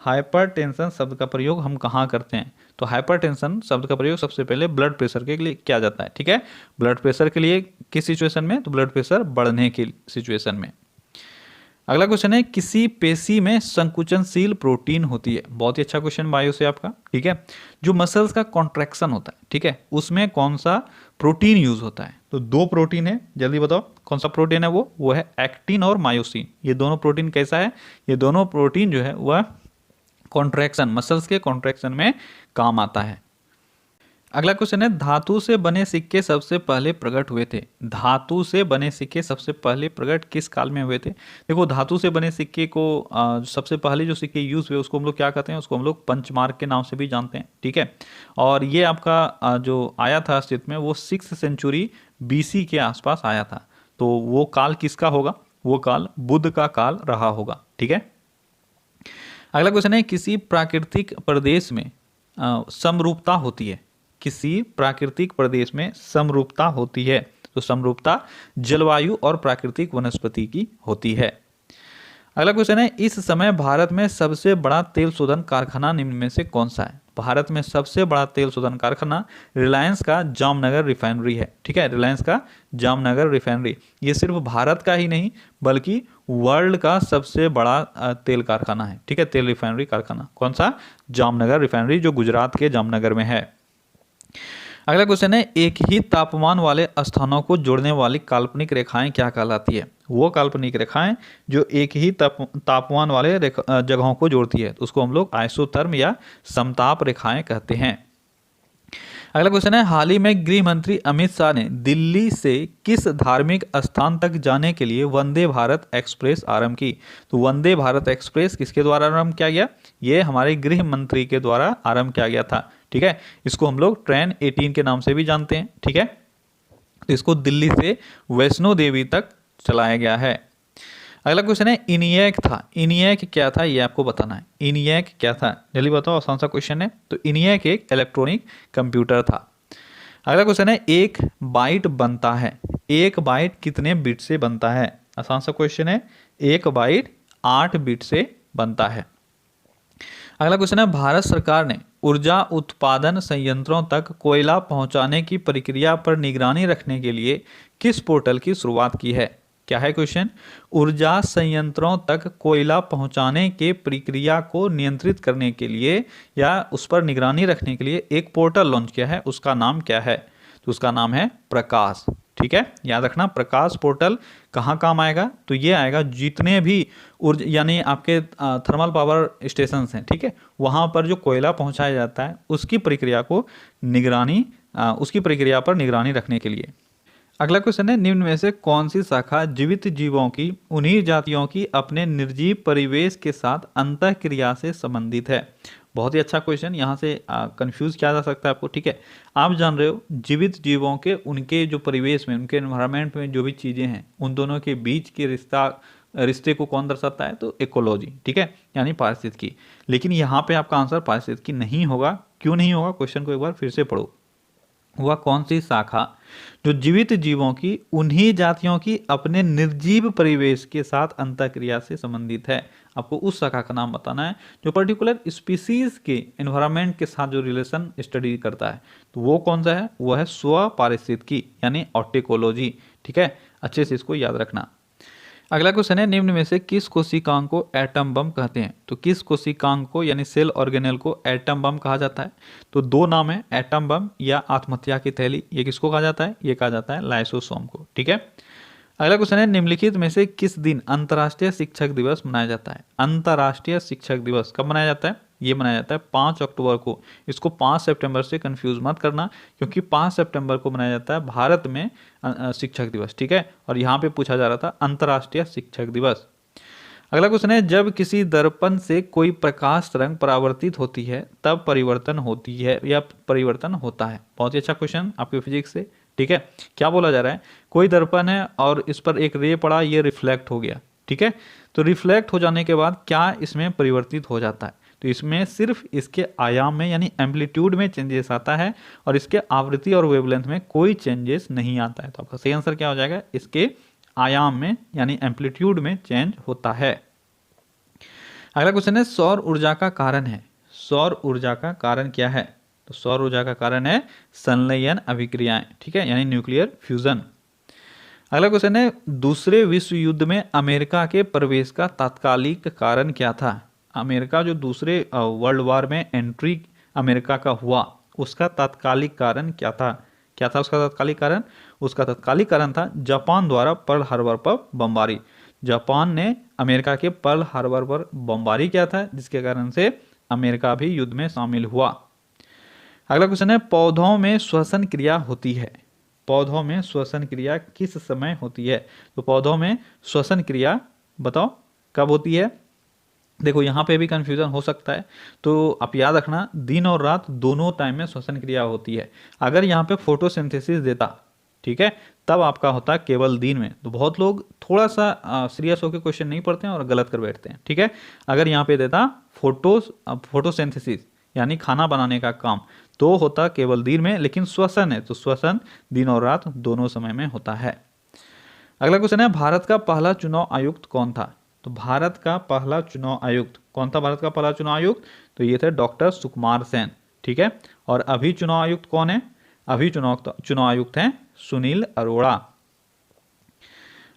हाइपरटेंशन शब्द का प्रयोग हम कहाँ करते हैं, तो हाइपरटेंशन शब्द का प्रयोग सबसे पहले ब्लड प्रेशर के लिए किया जाता है। ठीक है, ब्लड प्रेशर के लिए किस सिचुएशन में, तो ब्लड प्रेशर बढ़ने की सिचुएशन में। अगला क्वेश्चन है किसी पेशी में संकुचनशील प्रोटीन होती है। बहुत ही अच्छा क्वेश्चन बायो से आपका। ठीक है, जो मसल्स का कॉन्ट्रैक्शन होता है, ठीक है, उसमें कौन सा प्रोटीन यूज होता है, तो दो प्रोटीन है, जल्दी बताओ कौन सा प्रोटीन है, वो है एक्टिन और मायोसिन। ये दोनों प्रोटीन कैसा है, ये दोनों प्रोटीन जो है वह कॉन्ट्रैक्शन, मसल्स के कॉन्ट्रैक्शन में काम आता है। अगला क्वेश्चन है धातु से बने सिक्के सबसे पहले प्रकट हुए थे। धातु से बने सिक्के सबसे पहले प्रकट किस काल में हुए थे। देखो धातु से बने सिक्के को सबसे पहले जो सिक्के यूज हुए उसको हम लोग क्या कहते हैं, उसको हम लोग पंचमार्क के नाम से भी जानते हैं। ठीक है, और ये आपका जो आया था अस्तित्व में वो 6th सेंचुरी BC के आसपास आया था। तो वो काल किसका होगा, वो काल बुद्ध का काल रहा होगा। ठीक है, अगला क्वेश्चन है किसी प्राकृतिक प्रदेश में समरूपता होती है। किसी प्राकृतिक प्रदेश में समरूपता होती है, तो समरूपता जलवायु और प्राकृतिक वनस्पति की होती है। अगला क्वेश्चन है इस समय भारत में सबसे बड़ा तेल शोधन कारखाना निम्न में से कौन सा है। भारत में सबसे बड़ा तेल शोधन कारखाना रिलायंस का जामनगर रिफाइनरी है। ठीक है, रिलायंस का जामनगर रिफाइनरी, ये सिर्फ भारत का ही नहीं बल्कि वर्ल्ड का सबसे बड़ा तेल कारखाना है। ठीक है, तेल रिफाइनरी कारखाना कौन सा, जामनगर रिफाइनरी, जो गुजरात के जामनगर में है। अगला क्वेश्चन है एक ही तापमान वाले स्थानों को जोड़ने वाली काल्पनिक रेखाएं क्या कहलाती है। वो काल्पनिक रेखाएं जो एक ही तापमान वाले जगहों को जोड़ती है, तो उसको हम लोग आइसोथर्म या समताप रेखाएं कहते हैं। अगला क्वेश्चन है हाल ही में गृह मंत्री अमित शाह ने दिल्ली से किस धार्मिक स्थान तक जाने के लिए वंदे भारत एक्सप्रेस आरंभ की। तो वंदे भारत एक्सप्रेस किसके द्वारा आरंभ किया गया, ये हमारे गृह मंत्री के द्वारा आरंभ किया गया था। ठीक है, इसको हम लोग ट्रेन 18 के नाम से भी जानते हैं। ठीक है, तो इसको दिल्ली से वैष्णो देवी तक चलाया गया है। अगला क्वेश्चन है इनियक था, इनियक क्या था ये आपको बताना है। इनियक क्या था, जल्दी बताओ, आसान सा क्वेश्चन है। तो इनियक एक इलेक्ट्रॉनिक कंप्यूटर था। अगला क्वेश्चन है एक बाइट बनता है, एक बाइट कितने बिट से बनता है। आसान सा क्वेश्चन है, एक बाइट 8 बिट से बनता है। अगला क्वेश्चन है भारत सरकार ने ऊर्जा उत्पादन संयंत्रों तक कोयला पहुंचाने की प्रक्रिया पर निगरानी रखने के लिए किस पोर्टल की शुरुआत की है। क्या है क्वेश्चन, ऊर्जा संयंत्रों तक कोयला पहुंचाने के प्रक्रिया को नियंत्रित करने के लिए या उस पर निगरानी रखने के लिए एक पोर्टल लॉन्च किया है, उसका नाम क्या है, तो उसका नाम है प्रकाश। ठीक है, याद रखना प्रकाश पोर्टल कहाँ काम आएगा, तो ये आएगा जितने भी ऊर्जा यानी आपके थर्मल पावर स्टेशन हैं, ठीक है, वहाँ पर जो कोयला पहुँचाया जाता है उसकी प्रक्रिया को निगरानी उसकी प्रक्रिया पर निगरानी रखने के लिए। अगला क्वेश्चन है निम्न में से कौन सी शाखा जीवित जीवों की उन्हीं जातियों की अपने निर्जीव परिवेश के साथ अंतःक्रिया से संबंधित है। बहुत ही अच्छा क्वेश्चन, यहाँ से कंफ्यूज किया जा सकता है आपको। ठीक है, आप जान रहे हो जीवित जीवों के उनके जो परिवेश में, उनके एनवायरनमेंट में जो भी चीज़ें हैं उन दोनों के बीच के रिश्ते को कौन दर्शाता है, तो इकोलॉजी। ठीक है, यानी पारिस्थितिकी। लेकिन यहाँ पे आपका आंसर पारिस्थितिकी नहीं होगा। क्यों नहीं होगा, क्वेश्चन को एक बार फिर से पढ़ो। वह कौन सी शाखा जो जीवित जीवों की उन्हीं जातियों की अपने निर्जीव परिवेश के साथ अंतःक्रिया से संबंधित है, आपको उस शाखा का नाम बताना है जो पर्टिकुलर स्पीसीज के एनवायरनमेंट के साथ जो रिलेशन स्टडी करता है। तो वो कौन सा है, वो है स्व पारिस्थितिकी यानी ऑर्टिकोलॉजी। ठीक है, अच्छे से इसको याद रखना। अगला क्वेश्चन है निम्न में से किस कोशिकांग को एटम बम कहते हैं। तो किस कोशिकांग को यानी सेल ऑर्गेनेल को एटम बम कहा जाता है। तो दो नाम है, एटम बम या आत्महत्या की थैली। ये किसको कहा जाता है, ये कहा जाता है लाइसोसोम को। ठीक है, अगला क्वेश्चन है निम्नलिखित में से किस दिन अंतर्राष्ट्रीय शिक्षक दिवस मनाया जाता है। अंतर्राष्ट्रीय शिक्षक दिवस कब मनाया जाता है, ये मनाया जाता है 5 अक्टूबर को। इसको 5 सितंबर से कंफ्यूज मत करना, क्योंकि 5 सितंबर को मनाया जाता है भारत में शिक्षक दिवस। ठीक है, और यहाँ पे पूछा जा रहा था अंतर्राष्ट्रीय शिक्षक दिवस। अगला क्वेश्चन है जब किसी दर्पण से कोई प्रकाश तरंग परावर्तित होती है तब परिवर्तन होती है या परिवर्तन होता है। बहुत ही अच्छा क्वेश्चन आपके फिजिक्स से। ठीक है, क्या बोला जा रहा है, कोई दर्पण है और इस पर एक रे पड़ा, ये रिफ्लेक्ट हो गया। ठीक है, तो रिफ्लेक्ट हो जाने के बाद क्या इसमें परिवर्तित हो जाता है, तो इसमें सिर्फ इसके आयाम में यानी एम्पलीट्यूड में चेंजेस आता है और इसके आवृत्ति और वेवलेंथ में कोई चेंजेस नहीं आता है। तो आपका सही आंसर क्या हो जाएगा, इसके आयाम में यानी एम्पलीट्यूड में चेंज होता है। अगला क्वेश्चन है सौर ऊर्जा का कारण है। सौर ऊर्जा का कारण क्या है? तो सौर ऊर्जा का कारण है संलयन अभिक्रियाएं, ठीक है, यानी न्यूक्लियर फ्यूजन। अगला क्वेश्चन है दूसरे विश्व युद्ध में अमेरिका के प्रवेश का तात्कालिक कारण क्या था? अमेरिका जो दूसरे वर्ल्ड वॉर में एंट्री अमेरिका का हुआ, उसका तात्कालिक कारण क्या था? क्या था उसका तात्कालिक कारण? उसका तात्कालिक कारण था जापान द्वारा पर्ल हार्बर पर बमबारी। जापान ने अमेरिका के पर्ल हार्बर पर बमबारी किया था, जिसके कारण से अमेरिका भी युद्ध में शामिल हुआ। अगला क्वेश्चन है पौधों में श्वसन क्रिया होती है। पौधों में श्वसन क्रिया किस समय होती है? तो पौधों में श्वसन क्रिया बताओ कब होती है? देखो यहाँ पे भी कंफ्यूजन हो सकता है, तो आप याद रखना दिन और रात दोनों टाइम में श्वसन क्रिया होती है। अगर यहाँ पे फोटोसिंथेसिस देता, ठीक है, तब आपका होता है केवल दिन में। तो बहुत लोग थोड़ा सा सीरियस होकर क्वेश्चन नहीं पढ़ते हैं और गलत कर बैठते हैं, ठीक है। अगर यहाँ पे देता फोटोसिंथेसिस यानी खाना बनाने का काम, तो होता केवल दिन में, लेकिन श्वसन है तो श्वसन दिन और रात दोनों समय में होता है। अगला क्वेश्चन है भारत का पहला चुनाव आयुक्त कौन था? तो भारत का पहला चुनाव आयुक्त कौन था? भारत का पहला चुनाव आयुक्त तो ये थे डॉक्टर सुकुमार सेन, ठीक है। और अभी चुनाव आयुक्त कौन है? अभी चुनाव आयुक्त हैं सुनील अरोड़ा।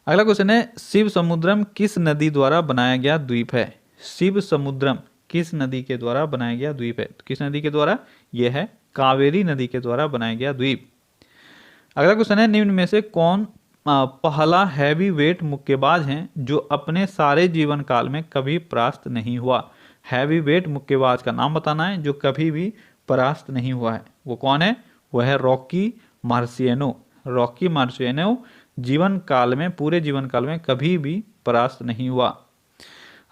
अगला क्वेश्चन है शिव समुद्रम किस नदी द्वारा बनाया गया द्वीप है? शिव समुद्रम किस नदी के द्वारा बनाया गया द्वीप है? तो किस नदी के द्वारा? यह है कावेरी नदी के द्वारा बनाया गया द्वीप। अगला क्वेश्चन है निम्न में से कौन पहला हैवी वेट मुक्केबाज है जो अपने सारे जीवन काल में कभी परास्त नहीं हुआ? हैवी वेट मुक्केबाज का नाम बताना है जो कभी भी परास्त नहीं हुआ है। वो कौन है? वह है रॉकी मार्सियानो। रॉकी मार्सियानो जीवन काल में, पूरे जीवन काल में कभी भी परास्त नहीं हुआ।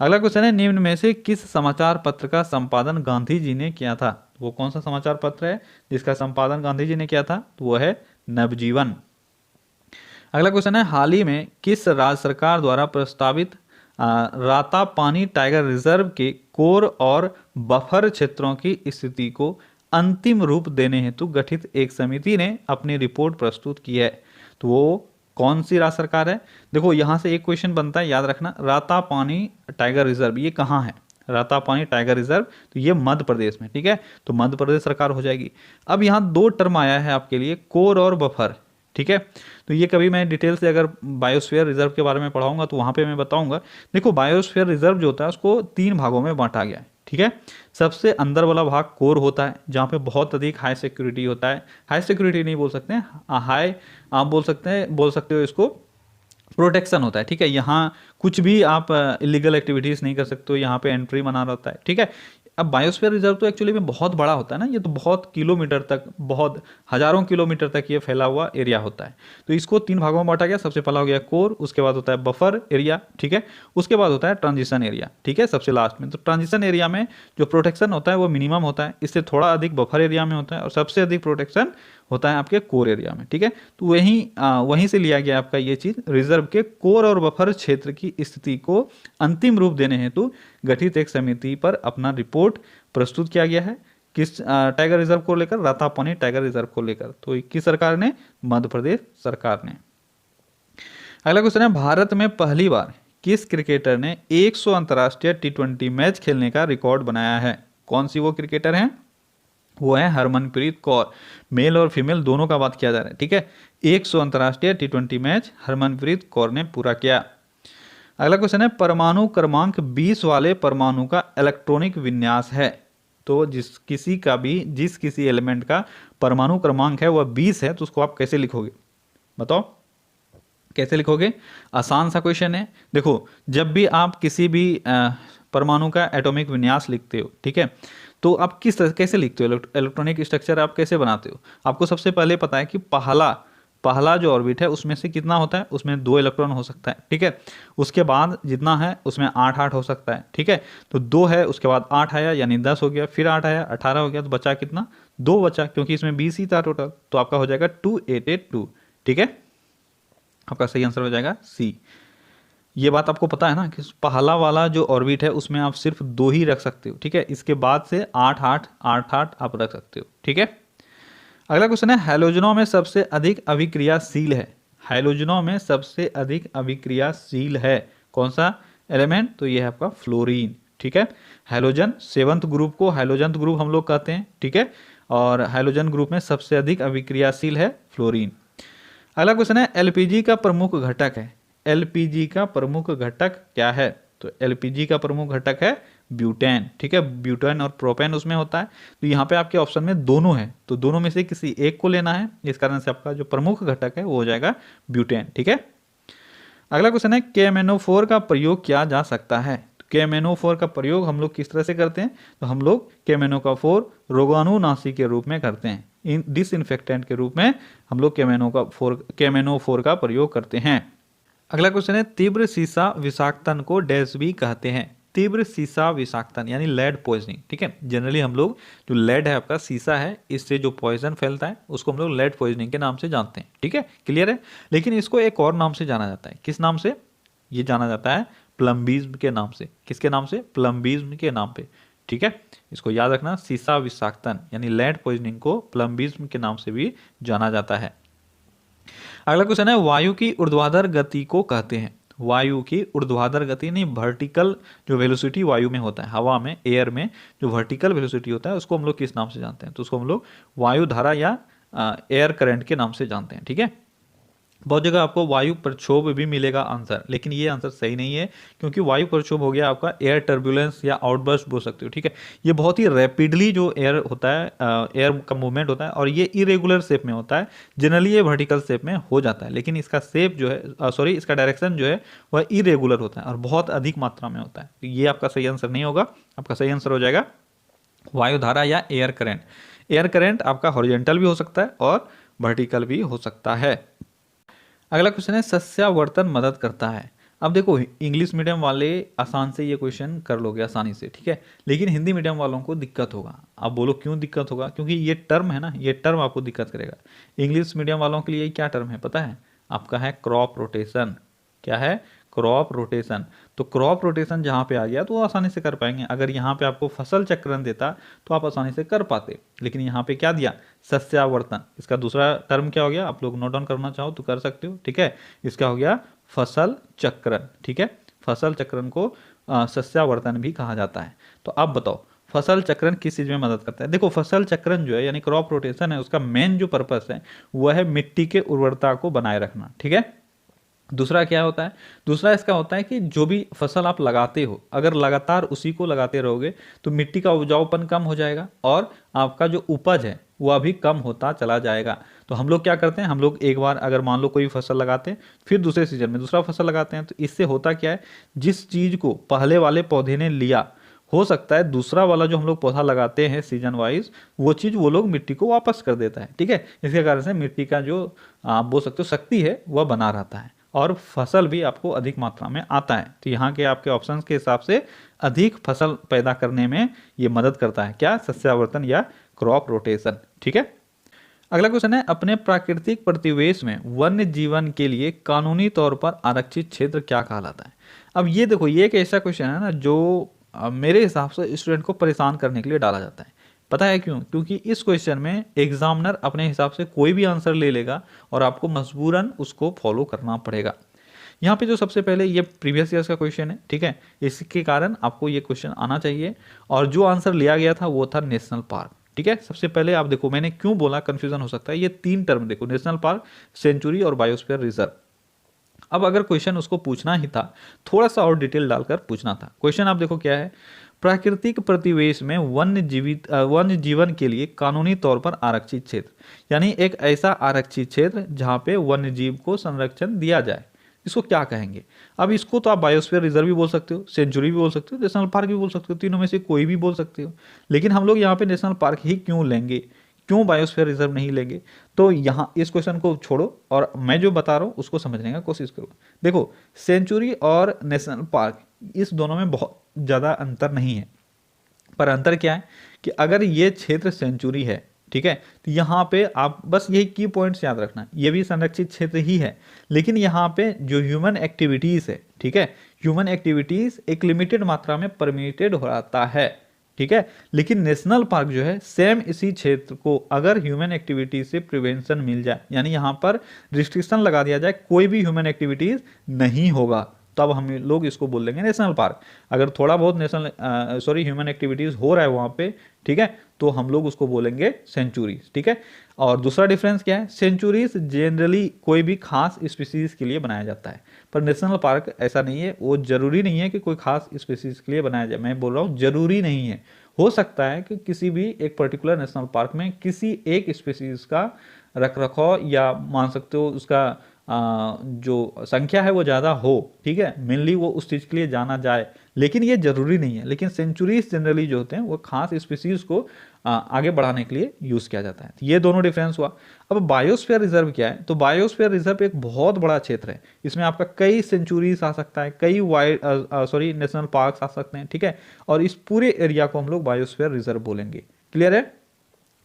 अगला क्वेश्चन है निम्न में से किस समाचार पत्र का संपादन गांधी जी ने किया था? वो कौन सा समाचार पत्र है जिसका संपादन गांधी जी ने किया था? तो वो है नवजीवन। अगला क्वेश्चन है हाल ही में किस राज्य सरकार द्वारा प्रस्तावित रातापानी टाइगर रिजर्व के कोर और बफर क्षेत्रों की स्थिति को अंतिम रूप देने हेतु गठित एक समिति ने अपनी रिपोर्ट प्रस्तुत की है? तो वो कौन सी राज्य सरकार है? देखो यहाँ से एक क्वेश्चन बनता है, याद रखना, रातापानी टाइगर रिजर्व ये कहाँ है? रातापानी टाइगर रिजर्व तो ये मध्य प्रदेश में, ठीक है, तो मध्य प्रदेश सरकार हो जाएगी। अब यहाँ दो टर्म आया है आपके लिए, कोर और बफर, ठीक है। तो ये कभी मैं डिटेल से अगर बायोस्फीयर रिजर्व के बारे में पढ़ाऊंगा तो वहां पे मैं बताऊंगा। देखो बायोस्फीयर रिजर्व जो होता है उसको 3 भागों में बांटा गया है, ठीक है। सबसे अंदर वाला भाग कोर होता है जहाँ पे बहुत अधिक हाई सिक्योरिटी होता है। हाई सिक्योरिटी नहीं बोल सकते हैं, हाई आप बोल सकते हो इसको प्रोटेक्शन होता है, ठीक है। यहाँ कुछ भी आप इलीगल एक्टिविटीज़ नहीं कर सकते हो, यहाँ पे एंट्री मना रहता है, ठीक है। अब बायोस्फीयर रिजर्व तो एक्चुअली में बहुत बड़ा होता है ना, ये तो बहुत किलोमीटर तक, बहुत हजारों किलोमीटर तक ये फैला हुआ एरिया होता है। तो इसको 3 भागों में बांटा गया। सबसे पहला हो गया कोर, उसके बाद होता है बफर एरिया, ठीक है, उसके बाद होता है ट्रांजिशन एरिया, ठीक है, सबसे लास्ट में। तो ट्रांजिशन एरिया में जो प्रोटेक्शन होता है वो मिनिमम होता है, इससे थोड़ा अधिक बफर एरिया में होता है, और सबसे अधिक प्रोटेक्शन होता है आपके कोर एरिया में, ठीक है। तो वहीं से लिया गया आपका ये चीज, रिजर्व के कोर और बफर क्षेत्र की स्थिति को अंतिम रूप देने हेतु गठित एक समिति पर अपना रिपोर्ट प्रस्तुत किया गया है। किस टाइगर रिजर्व को लेकर? रातापानी टाइगर रिजर्व को लेकर। तो किस सरकार ने? मध्य प्रदेश सरकार ने। अगला क्वेश्चन है भारत में पहली बार किस क्रिकेटर ने 100 अंतर्राष्ट्रीय T20 मैच खेलने का रिकॉर्ड बनाया है? कौन सी वो क्रिकेटर है? वो है हरमनप्रीत कौर। मेल और फीमेल दोनों का बात किया जा रहा है, ठीक है। 100 अंतर्राष्ट्रीय T20 मैच हरमनप्रीत कौर ने पूरा किया। अगला क्वेश्चन है परमाणु क्रमांक 20 वाले परमाणु का इलेक्ट्रॉनिक विन्यास है। तो जिस किसी एलिमेंट का परमाणु क्रमांक है वह 20 है, तो उसको आप कैसे लिखोगे? बताओ कैसे लिखोगे? आसान सा क्वेश्चन है। देखो जब भी आप किसी भी परमाणु का एटॉमिक विन्यास लिखते हो, ठीक है, तो आप कैसे लिखते हो? इलेक्ट्रॉनिक स्ट्रक्चर आप कैसे बनाते हो? आपको सबसे पहले पता है कि पहला जो ऑर्बिट है उसमें से कितना होता है? उसमें 2 इलेक्ट्रॉन हो सकता है, ठीक है। उसके बाद जितना है उसमें 8 हो सकता है, ठीक है। तो 2 है, उसके बाद 8 आया यानी 10 हो गया, फिर 8 आया 18 हो गया, तो बचा कितना? 2 बचा, क्योंकि इसमें 20 ही था टोटल। तो आपका हो जाएगा 2882, ठीक है। आपका सही आंसर हो जाएगा सी। ये बात आपको पता है ना कि पहला वाला जो ऑर्बिट है उसमें आप सिर्फ 2 ही रख सकते हो, ठीक है। इसके बाद से 8 8 8 8 आप रख सकते हो, ठीक है। अगला क्वेश्चन है, हैलोजनों में सबसे अधिक अभिक्रियाशील है। हैलोजनों में सबसे अधिक अभिक्रियाशील है कौन सा एलिमेंट? तो ये है आपका फ्लोरीन, ठीक है। हैलोजन 7th ग्रुप को हैलोजन ग्रुप हम लोग कहते हैं, ठीक है। और हैलोजन ग्रुप में सबसे अधिक अभिक्रियाशील है फ्लोरीन। अगला क्वेश्चन है, एलपीजी का प्रमुख घटक है। एलपीजी का प्रमुख घटक क्या है? तो एलपीजी का प्रमुख घटक है ब्यूटेन, ठीक है। ब्यूटेन और प्रोपेन उसमें होता है। तो यहाँ पे आपके ऑप्शन में दोनों है, तो दोनों में से किसी एक को लेना है। इस कारण से आपका जो प्रमुख घटक है वो हो जाएगा ब्यूटेन, ठीक है। अगला क्वेश्चन है, KMnO4 का प्रयोग किया जा सकता है। तो KMnO4 का प्रयोग हम लोग किस तरह से करते हैं? तो हम लोग KMnO4 रोगाणुनाशी के रूप में करते हैं, इन डिसइंफेक्टेंट के रूप में हम लोग KMnO4 का प्रयोग करते हैं। अगला क्वेश्चन है, तीव्र सीसा विषाक्तन को डैश भी कहते हैं। तीव्र सीसा विषाक्तन यानी लेड पॉइजनिंग, ठीक है। जनरली हम लोग जो लेड है आपका सीसा है, इससे जो पॉइजन फैलता है उसको हम लोग लेड पॉइजनिंग के नाम से जानते हैं, ठीक है, क्लियर है। लेकिन इसको एक और नाम से जाना जाता है। किस नाम से? ये जाना जाता है प्लम्बिज्म के नाम से। किसके नाम से? प्लम्बिज्म के नाम पे, ठीक है। इसको याद रखना, सीसा विषाक्तन यानी लेड पॉइजनिंग को प्लम्बिज्म के नाम से भी जाना जाता है। अगला क्वेश्चन है, वायु की ऊर्ध्वाधर गति को कहते हैं। वायु की ऊर्ध्वाधर गति नहीं, वर्टिकल जो वेलोसिटी वायु में होता है, हवा में, एयर में जो वर्टिकल वेलोसिटी होता है उसको हम लोग किस नाम से जानते हैं? तो उसको हम लोग वायु धारा या एयर करंट के नाम से जानते हैं, ठीक है। बहुत जगह आपको वायु प्रक्षोभ भी मिलेगा आंसर, लेकिन ये आंसर सही नहीं है, क्योंकि वायु प्रक्षोभ हो गया आपका एयर टर्बुलेंस या आउटबर्स्ट बोल सकते हो, ठीक है। ये बहुत ही रैपिडली जो एयर होता है, एयर का मूवमेंट होता है, और ये इरेगुलर शेप में होता है। जनरली ये वर्टिकल शेप में हो जाता है, लेकिन इसका शेप जो है, सॉरी, इसका डायरेक्शन जो है वह इरेगुलर होता है और बहुत अधिक मात्रा में होता है। तो ये आपका सही आंसर नहीं होगा। आपका सही आंसर हो जाएगा वायुधारा या एयर करंट। एयर करंट आपका हॉरिजॉन्टल भी हो सकता है और वर्टिकल भी हो सकता है। अगला क्वेश्चन है, सस्यावर्तन मदद करता है। अब देखो, इंग्लिश मीडियम वाले आसान से ये क्वेश्चन कर लोगे आसानी से, ठीक है। लेकिन हिंदी मीडियम वालों को दिक्कत होगा। अब बोलो क्यों दिक्कत होगा? क्योंकि ये टर्म है ना, ये टर्म आपको दिक्कत करेगा। इंग्लिश मीडियम वालों के लिए क्या टर्म है पता है? आपका है क्रॉप रोटेशन। क्या है? Crop rotation. तो क्रॉप रोटेशन जहाँ पे आ गया तो वो आसानी से कर पाएंगे। अगर यहाँ पे आपको फसल चक्रण देता तो आप आसानी से कर पाते, लेकिन यहाँ पे क्या दिया? सस्यावर्तन। इसका दूसरा टर्म क्या हो गया? आप लोग नोट डाउन करना चाहो तो कर सकते हो, ठीक है। इसका हो गया फसल चक्रण, ठीक है। फसल चक्रण को सस्यावर्तन भी कहा जाता है। तो आप बताओ, फसल चक्रण किस चीज में मदद करता है? देखो, फसल चक्रण जो है यानी क्रॉप रोटेशन है, उसका मेन जो पर्पस है वह है मिट्टी के उर्वरता को बनाए रखना, ठीक है। दूसरा क्या होता है? दूसरा इसका होता है कि जो भी फसल आप लगाते हो, अगर लगातार उसी को लगाते रहोगे तो मिट्टी का उपजाऊपन कम हो जाएगा और आपका जो उपज है वह भी कम होता चला जाएगा। तो हम लोग क्या करते हैं, हम लोग एक बार अगर मान लो कोई फसल लगाते हैं, फिर दूसरे सीजन में दूसरा फसल लगाते हैं, तो इससे होता क्या है, जिस चीज को पहले वाले पौधे ने लिया, हो सकता है दूसरा वाला जो हम लोग पौधा लगाते हैं सीजन वाइज, वो चीज वो लोग मिट्टी को वापस कर देता है, ठीक है। इसके कारण से मिट्टी का जो आप बोल सकते हो शक्ति है वह बना रहता है और फसल भी आपको अधिक मात्रा में आता है। तो यहाँ के आपके ऑप्शंस के हिसाब से अधिक फसल पैदा करने में ये मदद करता है। क्या? सस्यावर्तन या क्रॉप रोटेशन, ठीक है। अगला क्वेश्चन है, अपने प्राकृतिक प्रतिवेश में वन्य जीवन के लिए कानूनी तौर पर आरक्षित क्षेत्र क्या कहलाता है? अब ये देखो, ये एक ऐसा क्वेश्चन है ना जो मेरे हिसाब से स्टूडेंट को परेशान करने के लिए डाला जाता है। पता है क्यों? क्योंकि इस क्वेश्चन में एग्जामिनर अपने हिसाब से कोई भी आंसर ले लेगा और आपको मजबूरन उसको फॉलो करना पड़ेगा। यहाँ पे जो सबसे पहले ये प्रीवियस ईयर्स का क्वेश्चन है, ठीक है, इसके कारण आपको ये क्वेश्चन आना चाहिए। और जो आंसर लिया गया था वो था नेशनल पार्क, ठीक है। सबसे पहले आप देखो, मैंने क्यों बोला कंफ्यूजन हो सकता है, ये 3 टर्म देखो, नेशनल पार्क, सेंचुरी और बायोस्फीयर रिजर्व। अब अगर क्वेश्चन उसको पूछना ही था, थोड़ा सा और डिटेल डालकर पूछना था। क्वेश्चन आप देखो क्या है, प्राकृतिक प्रतिवेश में वन्य जीवन के लिए कानूनी तौर पर आरक्षित क्षेत्र, यानी एक ऐसा आरक्षित क्षेत्र जहां पे वन्य जीव को संरक्षण दिया जाए, इसको क्या कहेंगे? अब इसको तो आप बायोस्फीयर रिजर्व भी बोल सकते हो, सेंचुरी भी बोल सकते हो, नेशनल पार्क भी बोल सकते हो, तीनों में से कोई भी बोल सकते हो। लेकिन हम लोग यहाँ पे नेशनल पार्क ही क्यों लेंगे, क्यों बायोस्फीयर रिजर्व नहीं लेंगे? तो यहाँ इस क्वेश्चन को छोड़ो और मैं जो बता रहा हूँ उसको समझने का कोशिश करो। देखो, सेंचुरी और नेशनल पार्क, इस दोनों में बहुत ज़्यादा अंतर नहीं है, पर अंतर क्या है कि अगर ये क्षेत्र सेंचुरी है, ठीक है। तो यहाँ पे आप बस यही की पॉइंट्स याद रखना, ये भी संरक्षित क्षेत्र ही है, लेकिन यहाँ पे जो ह्यूमन एक्टिविटीज़ है, ठीक है, ह्यूमन एक्टिविटीज़ एक लिमिटेड मात्रा में परमिटेड हो जाता है, ठीक है। लेकिन नेशनल पार्क जो है सेम इसी क्षेत्र को अगर ह्यूमन एक्टिविटीज से प्रिवेंशन मिल जाए, यानी यहाँ पर रिस्ट्रिक्शन लगा दिया जाए, कोई भी ह्यूमन एक्टिविटीज नहीं होगा, तब हम लोग इसको बोल देंगे नेशनल पार्क। अगर थोड़ा बहुत ह्यूमन एक्टिविटीज हो रहा है वहाँ पे, ठीक है, तो हम लोग उसको बोलेंगे सेंचुरीज, ठीक है। और दूसरा डिफरेंस क्या है, सेंचुरीज जनरली कोई भी खास स्पीसीज के लिए बनाया जाता है, पर नेशनल पार्क ऐसा नहीं है, वो जरूरी नहीं है कि कोई खास स्पीसीज के लिए बनाया जाए। मैं बोल रहा हूँ जरूरी नहीं है, हो सकता है कि किसी भी एक पर्टिकुलर नेशनल पार्क में किसी एक स्पीसीज का रख रखाव या मान सकते हो उसका जो संख्या है वो ज़्यादा हो, ठीक है, मेनली वो उस चीज़ के लिए जाना जाए, लेकिन ये जरूरी नहीं है। लेकिन सेंचुरीज जनरली जो होते हैं वो खास स्पीसीज को आगे बढ़ाने के लिए यूज़ किया जाता है। ये दोनों डिफरेंस हुआ। अब बायोस्फीयर रिजर्व क्या है, तो बायोस्फीयर रिजर्व एक बहुत बड़ा क्षेत्र है, इसमें आपका कई सेंचुरीज आ सकता है, कई नेशनल पार्क आ सकते हैं, ठीक है, और इस पूरे एरिया को हम लोग बायोस्फीयर रिजर्व बोलेंगे। क्लियर है।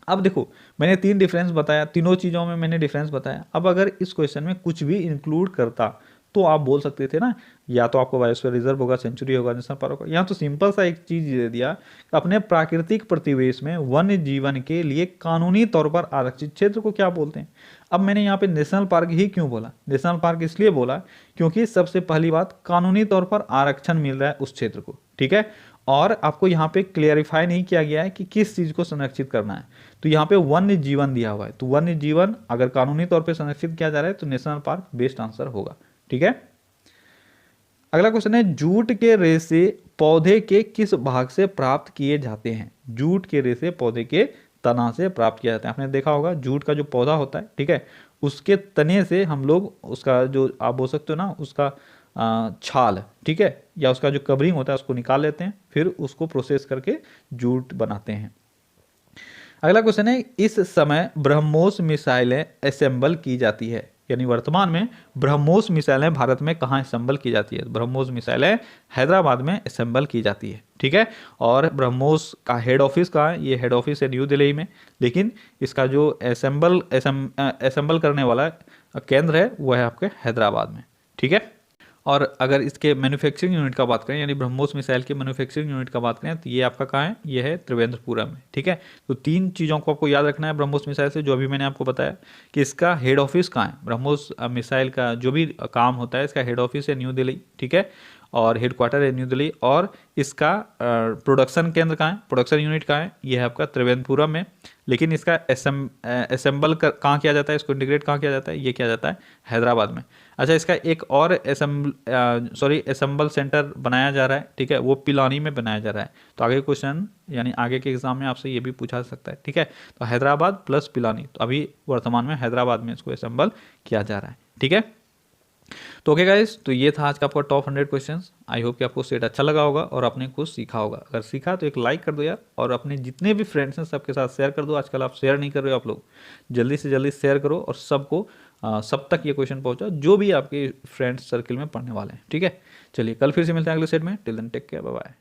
अब देखो मैंने 3 डिफरेंस बताया, तीनों चीज़ों में मैंने डिफरेंस बताया। अब अगर इस क्वेश्चन में कुछ भी इंक्लूड करता तो आप बोल सकते थे ना, या तो आपको बायोस्फीयर रिजर्व होगा, सेंचुरी होगा, नेशनल पार्क होगा। यहाँ तो सिंपल सा एक चीज़ दे दिया, अपने प्राकृतिक प्रतिवेश में वन्य जीवन के लिए कानूनी तौर पर आरक्षित क्षेत्र को क्या बोलते हैं। अब मैंने यहाँ पे नेशनल पार्क ही क्यों बोला, नेशनल पार्क इसलिए बोला क्योंकि सबसे पहली बात कानूनी तौर पर आरक्षण मिल रहा है उस क्षेत्र को, ठीक है, और आपको यहाँ पे क्लियरिफाई नहीं किया गया है कि किस चीज़ को संरक्षित करना है। तो यहाँ पे वन्य जीवन दिया हुआ है, तो वन्य जीवन अगर कानूनी तौर पे संरक्षित किया जा रहा है तो नेशनल पार्क बेस्ट आंसर होगा, ठीक है। अगला क्वेश्चन है, जूट के रेशे पौधे के किस भाग से प्राप्त किए जाते हैं। जूट के रेशे पौधे के तना से प्राप्त किया जाता है। आपने देखा होगा जूट का जो पौधा होता है, ठीक है, उसके तने से हम लोग उसका जो आप बोल सकते हो ना उसका छाल, ठीक है, या उसका जो कवरिंग होता है उसको निकाल लेते हैं, फिर उसको प्रोसेस करके जूट बनाते हैं। अगला क्वेश्चन है, इस समय ब्रह्मोस मिसाइलें असेंबल की जाती है, यानी वर्तमान में ब्रह्मोस मिसाइलें भारत में कहाँ असेंबल की जाती है। ब्रह्मोस मिसाइलें हैदराबाद में असेंबल की जाती है, ठीक है। और ब्रह्मोस का हेड ऑफिस कहाँ है, ये हेड ऑफिस है न्यू दिल्ली में, लेकिन इसका जो असेंबल करने वाला केंद्र है वो है आपके हैदराबाद में, ठीक है। और अगर इसके मैन्युफैक्चरिंग यूनिट का बात करें, यानी ब्रह्मोस मिसाइल के मैन्युफैक्चरिंग यूनिट का बात करें, तो ये आपका कहाँ है, ये है त्रिवेंद्रपुरम में, ठीक है। तो 3 चीज़ों को आपको याद रखना है ब्रह्मोस मिसाइल से, जो अभी मैंने आपको बताया कि इसका हेड ऑफिस कहाँ है। ब्रह्मोस मिसाइल का जो भी काम होता है इसका हेड ऑफिस है न्यू दिल्ली, ठीक है, और हेडक्वार्टर है न्यू दिल्ली, और इसका प्रोडक्शन केंद्र कहाँ है, प्रोडक्शन यूनिट कहाँ है, ये है आपका त्रिवेंद्रपुरम में। लेकिन इसका असेंबल कहाँ किया जाता है, इसको इंटीग्रेट कहाँ किया जाता है, ये किया जाता है हैदराबाद में। अच्छा, इसका एक और असेंबल सेंटर बनाया जा रहा है, ठीक है, वो पिलानी में बनाया जा रहा है। तो आगे क्वेश्चन यानी आगे के एग्जाम में आपसे ये भी पूछा जा सकता है, ठीक है। तो हैदराबाद प्लस पिलानी, तो अभी वर्तमान में हैदराबाद में इसको असेंबल किया जा रहा है, ठीक है। तो ओके गाइस, तो ये था आज का आपका टॉप 100 क्वेश्चंस। आई होप कि आपको सेट अच्छा लगा होगा और आपने कुछ सीखा होगा। अगर सीखा तो एक लाइक कर दो यार, और अपने जितने भी फ्रेंड्स हैं सबके साथ शेयर कर दो। आजकल आप शेयर नहीं कर रहे हो, आप लोग जल्दी से जल्दी शेयर करो और सबको सब तक ये क्वेश्चन पहुंचाओ जो भी आपके फ्रेंड्स सर्किल में पढ़ने वाले हैं, ठीक है। चलिए कल फिर से मिलते हैं अगले सेट में। Till then take care, bye bye.